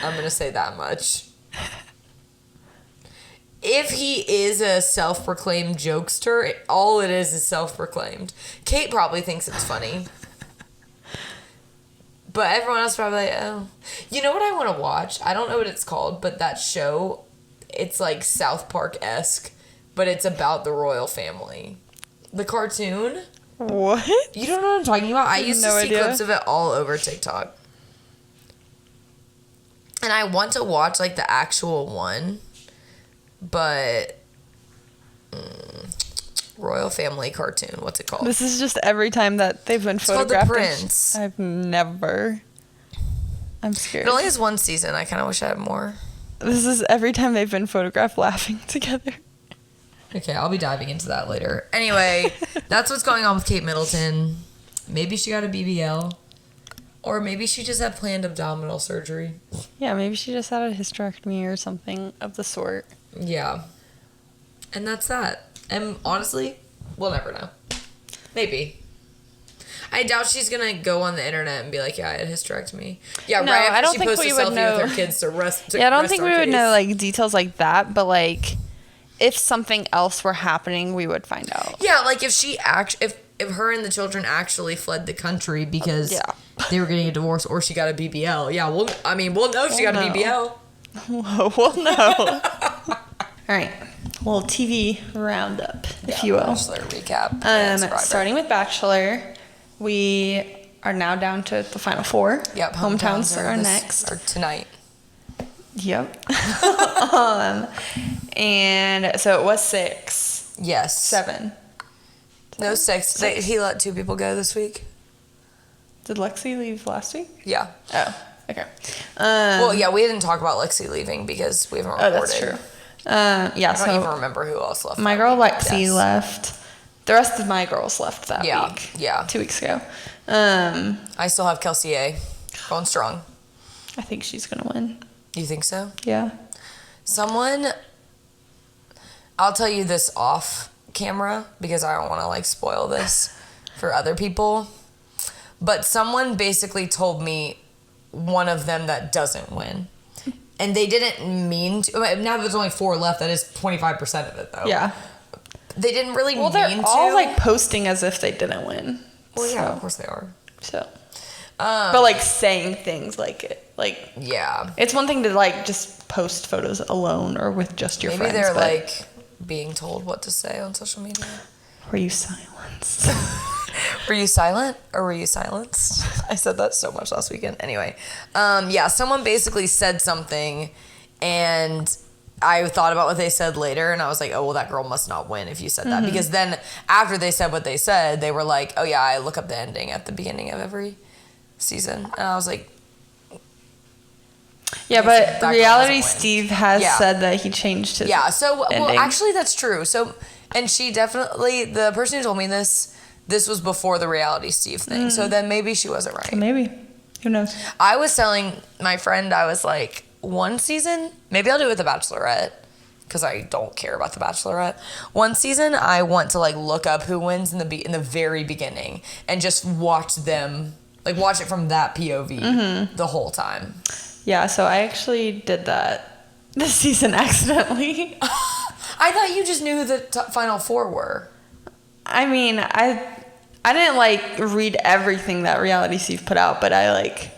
I'm going to say that much. If he is a self-proclaimed jokester, all it is self-proclaimed. Kate probably thinks it's funny. But everyone else probably like, oh. You know what I want to watch? I don't know what it's called, but that show, it's like South Park-esque, but it's about the royal family. The cartoon. What? You don't know what I'm talking about? I used to see idea. clips of it all over TikTok. And I want to watch, like, the actual one. But royal family cartoon, what's it called? This is just every time that they've been photographed. It's called The Prince. I've never. I'm scared. It only has one season. I kind of wish I had more. This is every time they've been photographed laughing together. Okay, I'll be diving into that later. Anyway, that's what's going on with Kate Middleton. Maybe she got a BBL. Or maybe she just had planned abdominal surgery. Yeah, maybe she just had a hysterectomy or something of the sort. Yeah. And that's that. And honestly, we'll never know. Maybe. I doubt she's going to go on the internet and be like, yeah, I had a hysterectomy. Yeah, no, right after I don't she think posts we a would selfie know. with her kids to rest Yeah, I don't think we would case. know, like, details like that, but, like, if something else were happening, we would find out. Yeah, like, if she if her and the children actually fled the country because they were getting a divorce or she got a BBL. Yeah, we'll know if she got a BBL. We'll know. All right. Well, TV roundup, if you will. Bachelor recap. Starting with Bachelor, we are now down to the final four. Yep. Hometowns are next. Or tonight. Yep. And so it was 6. Yes. 7. No, 6. He let 2 people go this week. Did Lexi leave last week? Yeah. Oh, okay. Well, yeah, we didn't talk about Lexi leaving because we haven't recorded. Oh, that's true. Yeah, I don't even remember who else left. My girl Lexi left. The rest of my girls left that week. Yeah. 2 weeks ago. I still have Kelsey A. going strong. I think she's going to win. You think so? Yeah. I'll tell you this off camera because I don't want to like spoil this for other people. But someone basically told me one of them that doesn't win. And they didn't mean to. Now that there's only 4 left, that is 25% of it, though. Yeah. They didn't really mean to. Well, they're all, like, posting as if they didn't win. Well, yeah, of course they are. So. But, like, saying things like it. Like. Yeah. It's one thing to, like, just post photos alone or with just your friends. Maybe they're, like, being told what to say on social media. Were you silenced? Were you silent or were you silenced? I said that so much last weekend. Anyway, yeah, someone basically said something and I thought about what they said later and I was like, oh, well, that girl must not win if you said that. Because then after they said what they said, they were like, oh, yeah, I look up the ending at the beginning of every season. And I was like... Yeah, but Reality Steve has said that he changed his ending. Well, actually, that's true. So, and she definitely, the person who told me this was before the Reality Steve thing. So then maybe she wasn't right. Maybe. Who knows? I was telling my friend, I was like, one season, maybe I'll do it with The Bachelorette because I don't care about The Bachelorette. One season, I want to like look up who wins in the very beginning and just watch them, like watch it from that POV the whole time. Yeah, so I actually did that this season accidentally. I thought you just knew who the final 4 were. I mean, I didn't like read everything that Reality Steve put out, but I like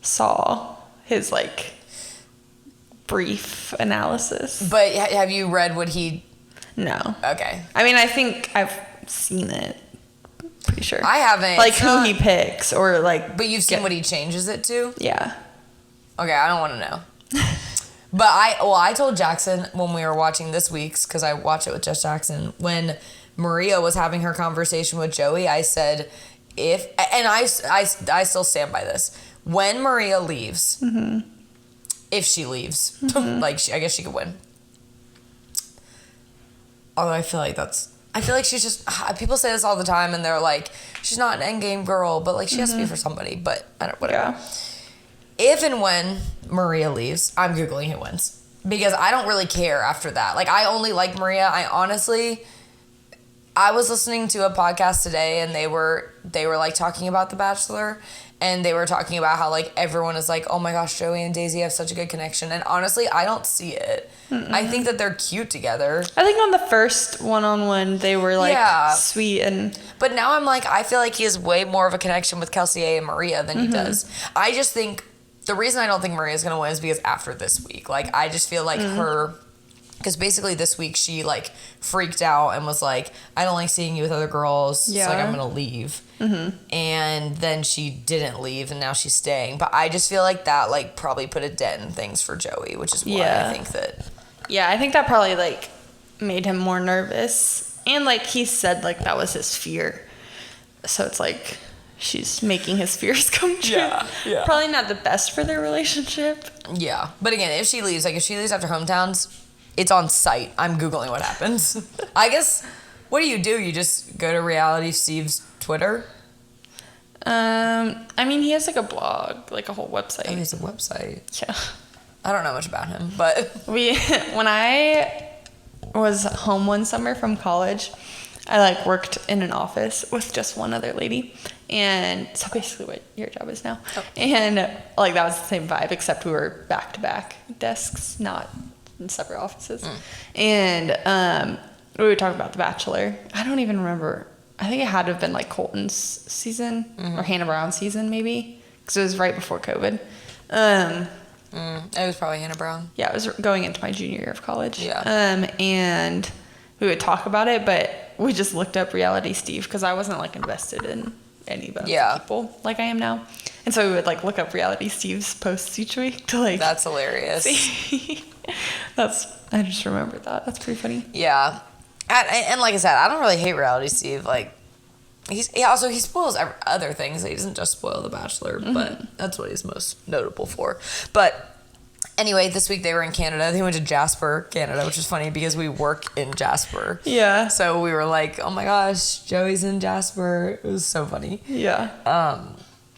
saw his like brief analysis. But have you read what he... No. Okay. I mean, I think I've seen it. Pretty sure. I haven't. Like who he picks or like... But you've seen what he changes it to? Yeah. Okay, I don't want to know. But I told Jackson when we were watching this week's, because I watch it with Jess Jackson, when Maria was having her conversation with Joey, I said, I still stand by this. When Maria leaves, if she leaves, like I guess she could win. Although I feel like she's just, people say this all the time and they're like, she's not an endgame girl, but like she has to be for somebody, but I don't, whatever. Yeah. If and when Maria leaves, I'm Googling who wins. Because I don't really care after that. Like, I only like Maria. I was listening to a podcast today and they were like talking about The Bachelor and they were talking about how like everyone is like, oh my gosh, Joey and Daisy have such a good connection. And honestly, I don't see it. I think that they're cute together. I think on the first one-on-one, they were like sweet and... But now I'm like, I feel like he has way more of a connection with Kelsey A and Maria than he does. I just think... The reason I don't think Maria's going to win is because after this week. Like, I just feel like her... Because basically this week she, like, freaked out and was like, I don't like seeing you with other girls. Yeah. So, like, I'm going to leave. And then she didn't leave, and now she's staying. But I just feel like that, like, probably put a dent in things for Joey, which is why I think that... Yeah, I think that probably, like, made him more nervous. And, like, he said, like, that was his fear. So it's like... She's making his fears come true. Yeah. Probably not the best for their relationship. Yeah. But again, if she leaves after hometowns, it's on site. I'm Googling what happens. I guess, what do? You just go to Reality Steve's Twitter? I mean, he has like a blog, like a whole website. Oh, he has a website. Yeah. I don't know much about him, but... When I was home one summer from college, I like worked in an office with just one other lady. And so basically what your job is now. Oh. And like that was the same vibe, except we were back to back desks, not in separate offices. And we would talk about The Bachelor. I don't even remember. I think it had to have been like Colton's season or Hannah Brown's season maybe, because it was right before COVID. It was probably Hannah Brown. Yeah, it was going into my junior year of college. Yeah. And we would talk about it, but we just looked up Reality Steve because I wasn't like invested in any of the people like I am now. And so we would like look up Reality Steve's posts each week to like... That's hilarious. See. I just remembered that. That's pretty funny. Yeah. And like I said, I don't really hate Reality Steve. Like, he spoils other things. He doesn't just spoil The Bachelor, but that's what he's most notable for. But Anyway, this week they were in Canada. They went to Jasper, Canada, which is funny because we work in Jasper. Yeah. So we were like, oh my gosh, Joey's in Jasper. It was so funny. Yeah.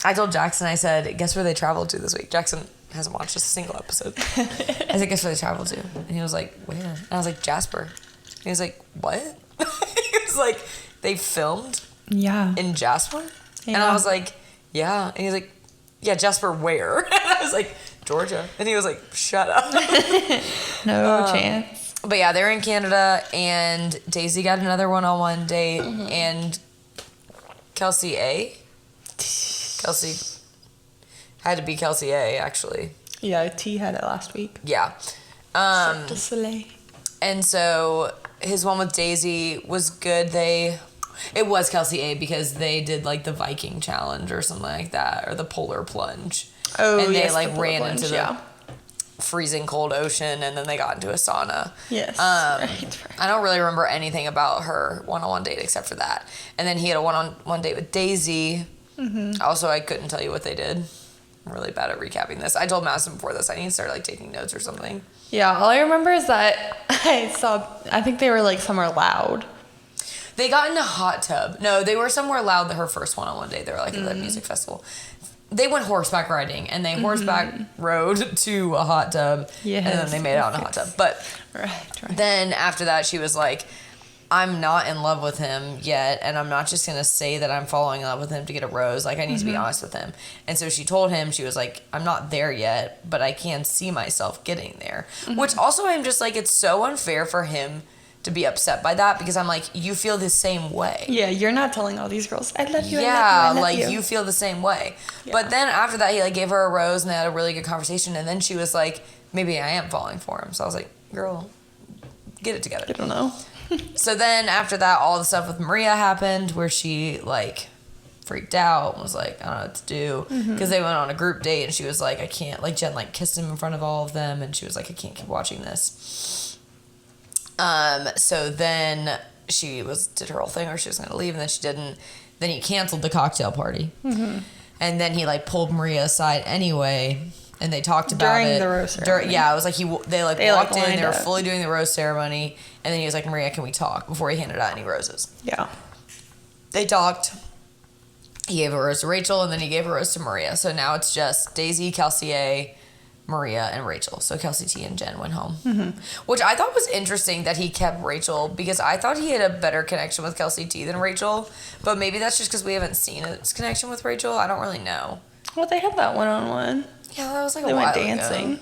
I told Jackson, I said, guess where they traveled to this week? Jackson hasn't watched a single episode. I said, guess where they traveled to? And he was like, where? And I was like, Jasper. And he was like, what? He was like, they filmed in Jasper? Yeah. And I was like, yeah. And he was like, yeah, Jasper where? And I was like, Georgia. And he was like, shut up. No chance. But yeah, they're in Canada, and Daisy got another one-on-one date, and Kelsey had to be Kelsey A, actually. Yeah, T had it last week. Yeah. Cirque du Soleil. And so his one with Daisy was good. It was Kelsey A because they did like the Viking challenge or something like that, or the polar plunge. Oh, and they yes, like the ran plunge, into the freezing cold ocean, and then they got into a sauna. Yes. Right. I don't really remember anything about her one-on-one date except for that. And then he had a one-on-one date with Daisy. Also, I couldn't tell you what they did. I'm really bad at recapping this. I told Madison before this, I need to start like taking notes or something. Yeah, all I remember is that I think they were like somewhere loud. They got in a hot tub. No, they were somewhere loud her first one-on-one date. They were like at that music festival. They went horseback riding, and they horseback rode to a hot tub, and then they made out in a hot tub. But then after that, she was like, I'm not in love with him yet, and I'm not just going to say that I'm falling in love with him to get a rose. Like, I need to be honest with him. And so she told him, she was like, I'm not there yet, but I can see myself getting there. Which also I'm just like, it's so unfair for him to be upset by that, because I'm like, you feel the same way. Yeah, you're not telling all these girls, I love you, yeah, I love you, I love like you feel the same way. Yeah. But then after that, he like gave her a rose, and they had a really good conversation, and then she was like, maybe I am falling for him. So I was like, girl, get it together. I don't know. So then after that, all the stuff with Maria happened, where she like freaked out and was like, I don't know what to do, because they went on a group date, and she was like, I can't, like Jen like kissed him in front of all of them, and she was like, I can't keep watching this. So then she did her whole thing where she was going to leave, and then she didn't. Then he canceled the cocktail party. And then he like pulled Maria aside anyway, and they talked about during it. The rose ceremony. Yeah, it was like they walked in, they were fully doing the rose ceremony, and then he was like, Maria, can we talk? Before he handed out any roses. Yeah. They talked. He gave a rose to Rachel, and then he gave a rose to Maria. So now it's just Daisy, Kelsey A, Maria, and Rachel. So Kelsey T and Jen went home. Which I thought was interesting that he kept Rachel, because I thought he had a better connection with Kelsey T than Rachel. But maybe that's just because we haven't seen his connection with Rachel. I don't really know. Well, they had that one-on-one. Yeah, that was like they a while ago. They went dancing.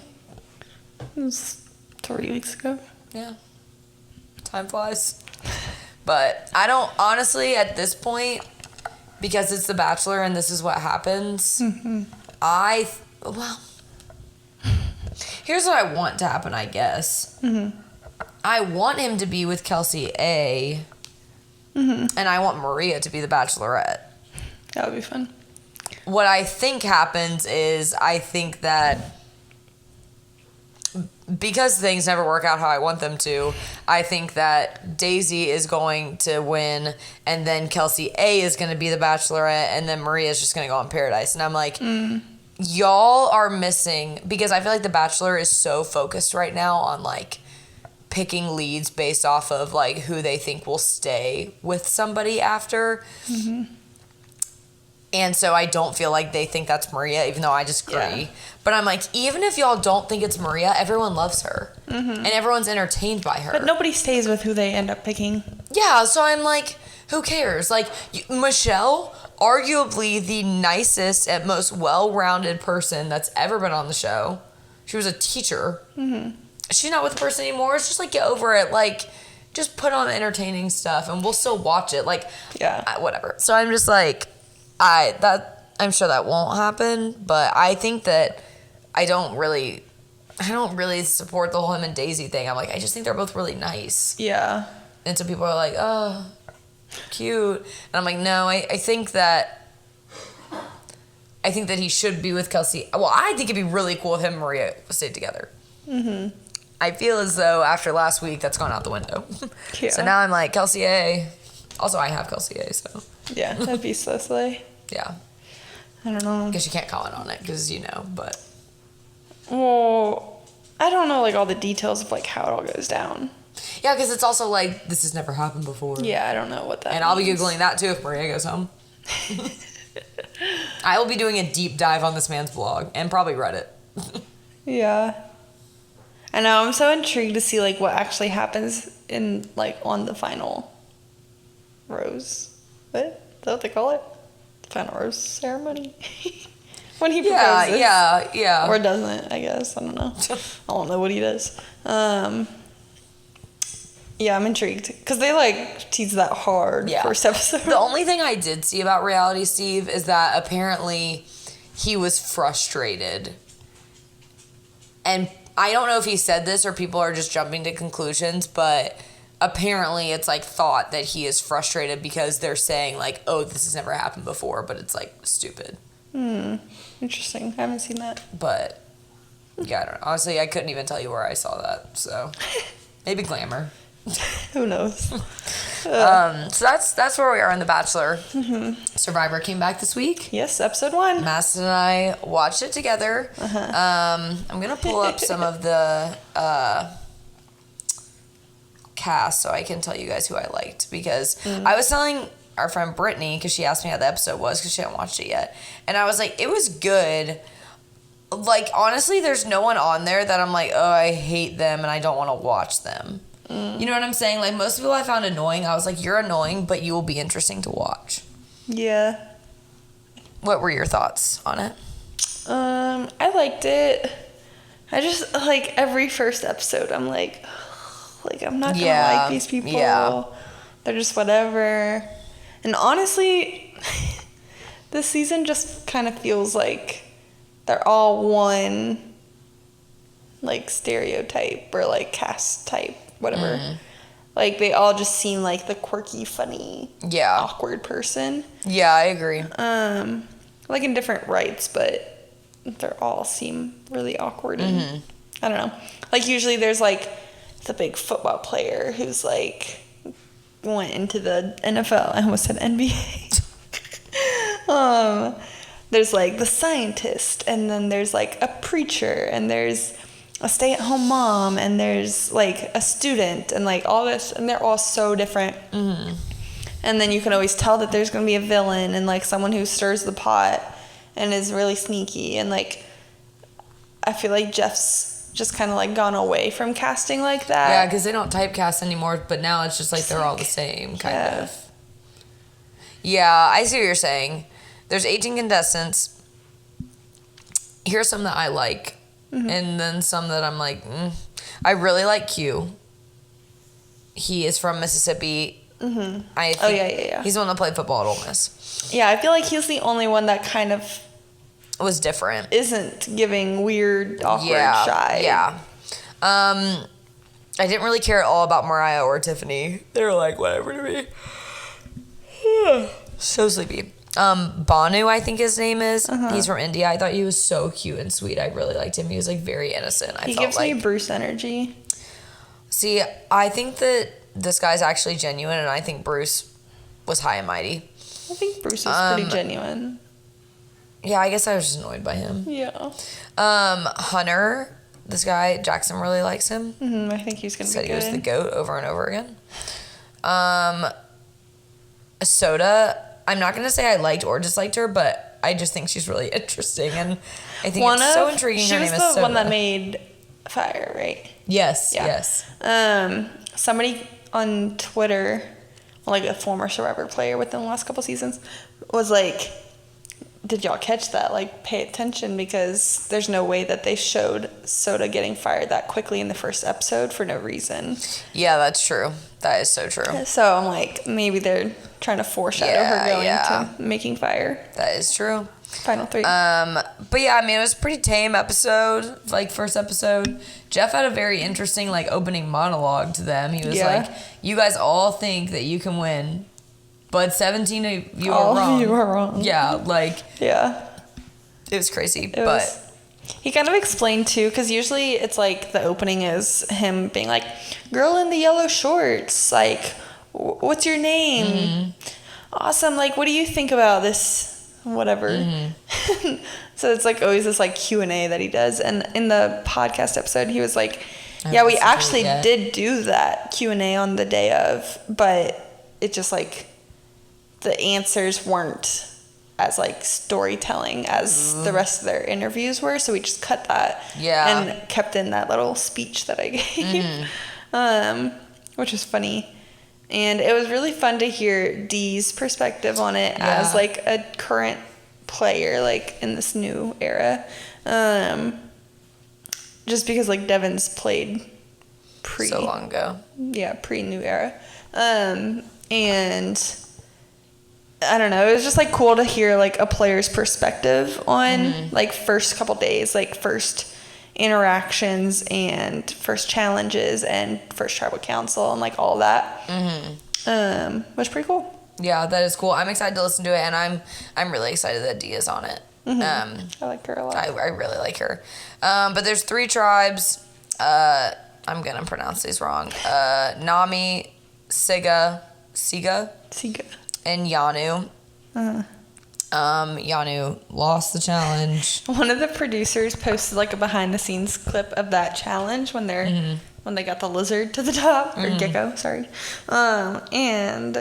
It was 3 weeks ago. Yeah. Time flies. But I don't, honestly, at this point, because it's The Bachelor and this is what happens, here's what I want to happen, I guess. I want him to be with Kelsey A, and I want Maria to be the Bachelorette. That would be fun. What I think happens is, I think that because things never work out how I want them to, I think that Daisy is going to win, and then Kelsey A is going to be the Bachelorette, and then Maria is just going to go on Paradise. And I'm like, y'all are missing, because I feel like The Bachelor is so focused right now on like picking leads based off of like who they think will stay with somebody after. And so I don't feel like they think that's Maria, even though I disagree. Yeah. But I'm like, even if y'all don't think it's Maria, everyone loves her. And everyone's entertained by her. But nobody stays with who they end up picking. Yeah, so I'm like, who cares? Like, Michelle, arguably the nicest and most well-rounded person that's ever been on the show. She was a teacher. She's not with the person anymore. It's just like, get over it. Like, just put on entertaining stuff and we'll still watch it. Like, whatever. So I'm just like, I'm sure that won't happen, but I think that I don't really support the whole him and Daisy thing. I'm like, I just think they're both really nice. Yeah. And so people are like, oh, cute. And I'm like, no, I think that he should be with Kelsey. Well, I think it'd be really cool if him and Maria stayed together. I feel as though after last week, that's gone out the window. Yeah. So now I'm like, Kelsey A. Also, I have Kelsey A, so. Yeah, that'd be so silly. Yeah. I don't know. I guess you can't comment on it because but. Well, I don't know, like, all the details of, like, how it all goes down. Yeah, because it's also like, this has never happened before. Yeah, I don't know what that And means. I'll be Googling that, too, if Maria goes home. I will be doing a deep dive on this man's blog, and probably Reddit. Yeah. I know, I'm so intrigued to see, like, what actually happens in, like, on the final rose. What? Is that what they call it? The final rose ceremony? When he proposes. Yeah. Or doesn't, I guess. I don't know. I don't know what he does. Yeah, I'm intrigued. Because they, like, tease that hard first episode. The only thing I did see about Reality Steve is that apparently he was frustrated. And I don't know if he said this or people are just jumping to conclusions, but apparently it's, like, thought that he is frustrated because they're saying, like, oh, this has never happened before, but it's, like, stupid. Interesting. I haven't seen that. But, yeah, I don't know. Honestly, I couldn't even tell you where I saw that, so maybe Glamour. Who knows? So that's where we are in The Bachelor. Survivor came back this week. Yes, episode 1. Madison and I watched it together. I'm gonna pull up some of the cast so I can tell you guys who I liked, because I was telling our friend Brittany, because she asked me how the episode was because she hadn't watched it yet, and I was like, it was good. Like, honestly, there's no one on there that I'm like, oh, I hate them and I don't want to watch them. You know what I'm saying? Like, most people I found annoying, I was like, you're annoying, but you will be interesting to watch. Yeah. What were your thoughts on it? I liked it. I just, like, every first episode, I'm like, I'm not gonna like these people. Yeah. They're just whatever. And honestly, this season just kind of feels like they're all one, like, stereotype or, like, cast type, whatever. Like, they all just seem like the quirky, funny, awkward person. Yeah, I agree. Like, in different rights, but they all seem really awkward. And I don't know. Like, usually there's, like, the big football player who's, like, went into the NFL. I almost said NBA. There's, like, the scientist, and then there's, like, a preacher, and there's a stay-at-home mom, and there's, like, a student, and, like, all this, and they're all so different. And then you can always tell that there's going to be a villain and, like, someone who stirs the pot and is really sneaky. And, like, I feel like Jeff's just kind of, like, gone away from casting like that. Yeah, because they don't typecast anymore, but now it's just, like, they're all the same, kind of. Yeah, I see what you're saying. There's 18 contestants. Here's some that I like. And then some that I'm like, I really like Q. He is from Mississippi. I think he's the one that played football at Ole Miss. Yeah, I feel like he's the only one that kind of was different. Isn't giving weird, awkward, shy. Yeah. I didn't really care at all about Mariah or Tiffany. They were like, whatever to me. So sleepy. Banu, I think his name is. He's from India. I thought he was so cute and sweet. I really liked him. He was, like, very innocent. He gives me Bruce energy. See, I think that this guy's actually genuine, and I think Bruce was high and mighty. I think Bruce is pretty genuine. Yeah, I guess I was just annoyed by him. Yeah. Hunter, this guy, Jackson really likes him. I think he's going to be good. Said he was the GOAT over and over again. Soda, I'm not going to say I liked or disliked her, but I just think she's really interesting, and I think it's so intriguing. Her name is Soda. She was the one that made Fire, right? Yes, yes. Somebody on Twitter, like a former Survivor player within the last couple seasons, was like, did y'all catch that? Like, pay attention, because there's no way that they showed Soda getting fired that quickly in the first episode for no reason. Yeah, that's true. That is so true. So I'm like, maybe they're trying to foreshadow her going to making Fire. That is true. Final 3. But yeah, I mean, it was a pretty tame episode, like, first episode. Jeff had a very interesting, like, opening monologue to them. He was like, you guys all think that you can win, but 17 of you are wrong. All of you are wrong. Yeah, like. Yeah. It was crazy, He kind of explained, too, because usually it's like the opening is him being like, girl in the yellow shorts, like, what's your name? Awesome, like, what do you think about this? Whatever. So it's like always this like Q&A that he does. And in the podcast episode, he was like, yeah, we actually did do that Q&A on the day of, but it just like the answers weren't as like storytelling as the rest of their interviews were. So we just cut that and kept in that little speech that I gave, which was funny. And it was really fun to hear Dee's perspective on it as like a current player, like in this new era. Just because like Devin's played so long ago. Yeah, pre-new era. And I don't know, it was just like cool to hear like a player's perspective on like first couple days, like first interactions and first challenges and first tribal council and like all that. Was pretty cool. Yeah, that is cool. I'm excited to listen to it, and I'm really excited that Dee is on it. I like her a lot. I really like her. But there's 3 tribes. I'm gonna pronounce these wrong. Nami, Siga, and Yanu. Yanu lost the challenge. One of the producers posted like a behind the scenes clip of that challenge when they're when they got the lizard to the top, or gecko, sorry. And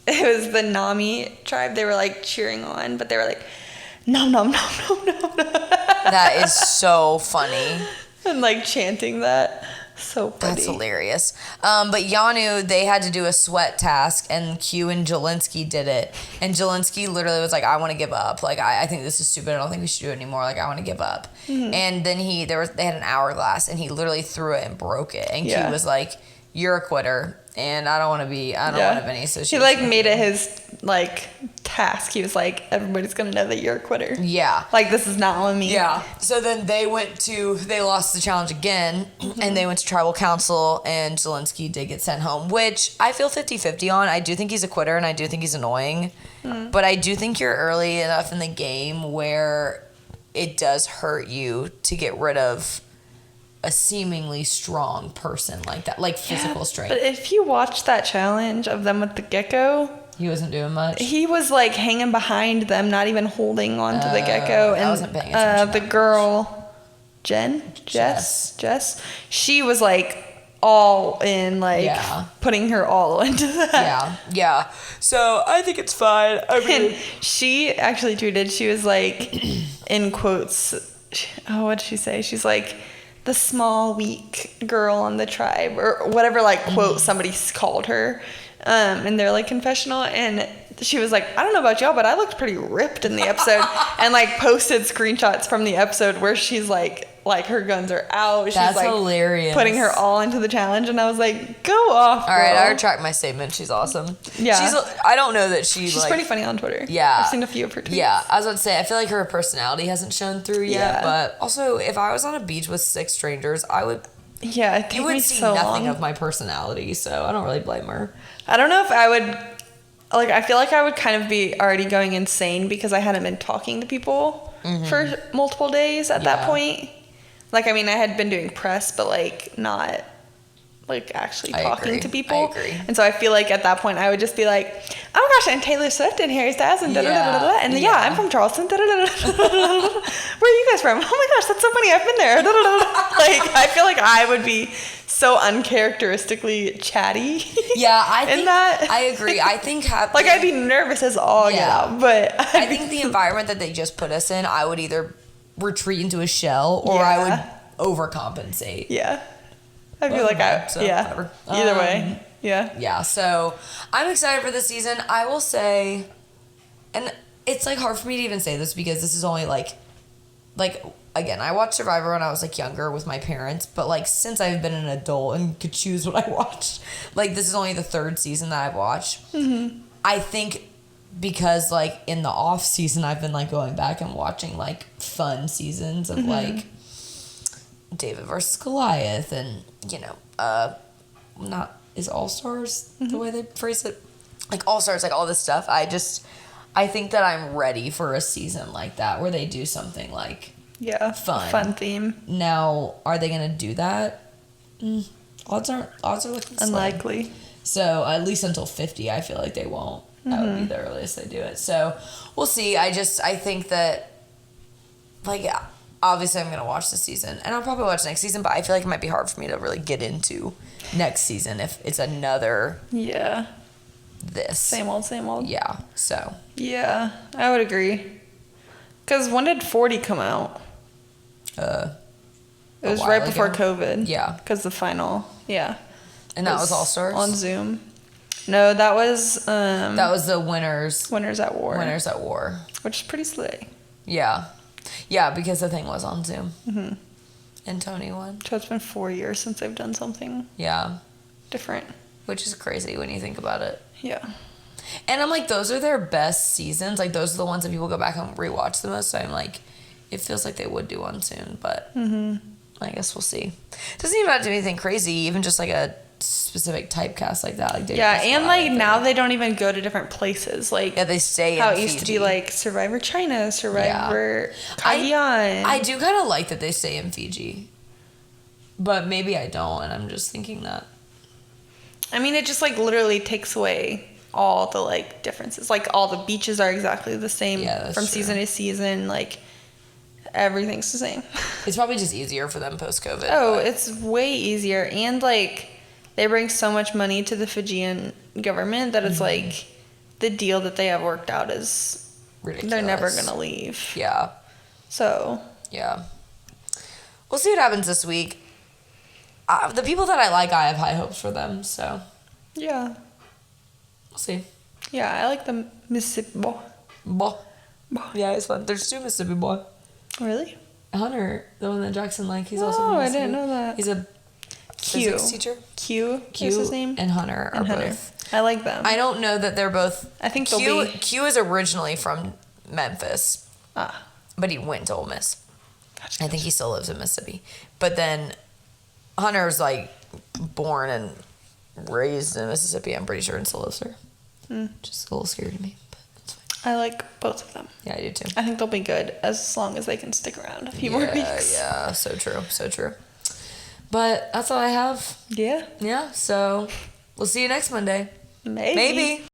it was the Nami tribe they were like cheering on, but they were like, nom nom nom nom nom. That is so funny. And like chanting that. So funny. That's hilarious. But Yanu, they had to do a sweat task, and Q and Jelinski did it. And Jelinski literally was like, I want to give up. Like, I think this is stupid. I don't think we should do it anymore. Like, I want to give up. And then they had an hourglass, and he literally threw it and broke it. And Q was like, you're a quitter, and I don't want to have any association. He like made it his like task. He was like, everybody's gonna know that you're a quitter. Yeah. Like, this is not on me. Yeah. So then they lost the challenge again, and they went to tribal council, and Jelinski did get sent home, which I feel 50-50 on. I do think he's a quitter, and I do think he's annoying. But I do think you're early enough in the game where it does hurt you to get rid of a seemingly strong person like that, like physical strength. But if you watch that challenge of them with the gecko, he wasn't doing much. He was like hanging behind them, not even holding on to the gecko. And I wasn't paying attention the girl, Jess, she was like all in, like putting her all into that. Yeah. So I think it's fine. I mean, and she actually tweeted, she was like, in quotes, what did she say? She's like, the small, weak girl on the tribe, or whatever, like, quote somebody called her in their, like, confessional. And she was like, I don't know about y'all, but I looked pretty ripped in the episode. And, like, posted screenshots from the episode where she's, like her guns are out. She's, that's like, hilarious. Putting her all into the challenge. And I was like, go off, girl. All right, I retract my statement. She's awesome. Yeah. I don't know that she's like, pretty funny on Twitter. Yeah. I've seen a few of her tweets. Yeah, I was about to say, I feel like her personality hasn't shown through yet. But also, if I was on a beach with 6 strangers, I would... Yeah, it you would see nothing of my personality, so I don't really blame her. I don't know if I would... Like, I feel like I would kind of be already going insane because I hadn't been talking to people for multiple days at that point. Like, I mean, I had been doing press, but, like, not, like, actually talking to people. I agree. And so I feel like at that point I would just be like, oh my gosh, and Taylor Swift and Harry Styles and da-da-da-da-da. And I'm from Charleston. Da-da-da-da-da. Where are you guys from? Oh my gosh, that's so funny. I've been there. Da-da-da-da. Like, I feel like I would be so uncharacteristically chatty. Yeah, I think that. I agree. I think like, I'd be nervous as all get out, but I think the environment that they just put us in, I would either retreat into a shell or I would overcompensate. Yeah. I feel like whatever. Either way. Yeah. Yeah, so I'm excited for this season. I will say, and it's like hard for me to even say this because this is only like again, I watched Survivor when I was like younger with my parents, but like since I've been an adult and could choose what I watched, like this is only the 3rd season that I've watched. I think because like in the off season I've been like going back and watching like fun seasons of like David versus Goliath and is All Stars the way they phrase it, like All Stars, like all this stuff. I think that I'm ready for a season like that where they do something like fun theme. Now, are they gonna do that? Odds are looking unlikely. Slim. So at least until 50, I feel like they won't. That would be the earliest they do it. So we'll see. I think that like, yeah, obviously I'm going to watch this season. And I'll probably watch next season, but I feel like it might be hard for me to really get into next season if it's another... Yeah. This. Same old. Yeah, so. Yeah, I would agree. Because when did 40 come out? It was right before COVID. Yeah. Because the final, yeah. And that was All Stars? On Zoom. No, that was... that was the Winners. Winners at War. Winners at War. Which is pretty slay. Yeah. Yeah, because the thing was on Zoom. Mm-hmm. And Tony won. So it's been 4 years since they've done something. Yeah. Different. Which is crazy when you think about it. Yeah. And I'm like, those are their best seasons. Like, those are the ones that people go back and rewatch the most. So I'm like, it feels like they would do one soon. But I guess we'll see. Doesn't even have to do anything crazy. Even just like a specific typecast like that. Like yeah, and like now they don't even go to different places. Like, yeah, they stay how in it used Fiji. to be like Survivor China, Survivor Cagayan. I do kind of like that they stay in Fiji. But maybe I don't, and I'm just thinking that. I mean, it just like literally takes away all the like differences. Like all the beaches are exactly the same from season to season. Like everything's the same. It's probably just easier for them post-COVID. Oh, it's way easier. And like they bring so much money to the Fijian government that it's like the deal that they have worked out is ridiculous. They're never going to leave. Yeah. So. Yeah. We'll see what happens this week. The people that I have high hopes for them, so. Yeah. We'll see. Yeah, I like the Mississippi boy. Boy. Yeah, it's fun. There's 2 Mississippi boy. Really? Hunter, the one that Jackson he's also from Mississippi. Mississippi. I didn't know that. He's a physics teacher. Q is his name? And Hunter are both. I like them. I don't know that they're both. I think Q is originally from Memphis. Ah. But he went to Ole Miss. Gotcha. I think he still lives in Mississippi. But then Hunter's like born and raised in Mississippi, I'm pretty sure, and still lives there. Just a little scary to me, but that's fine. I like both of them. Yeah, I do too. I think they'll be good as long as they can stick around a few more weeks. Yeah, so true. But that's all I have. Yeah. Yeah, so we'll see you next Monday. Maybe.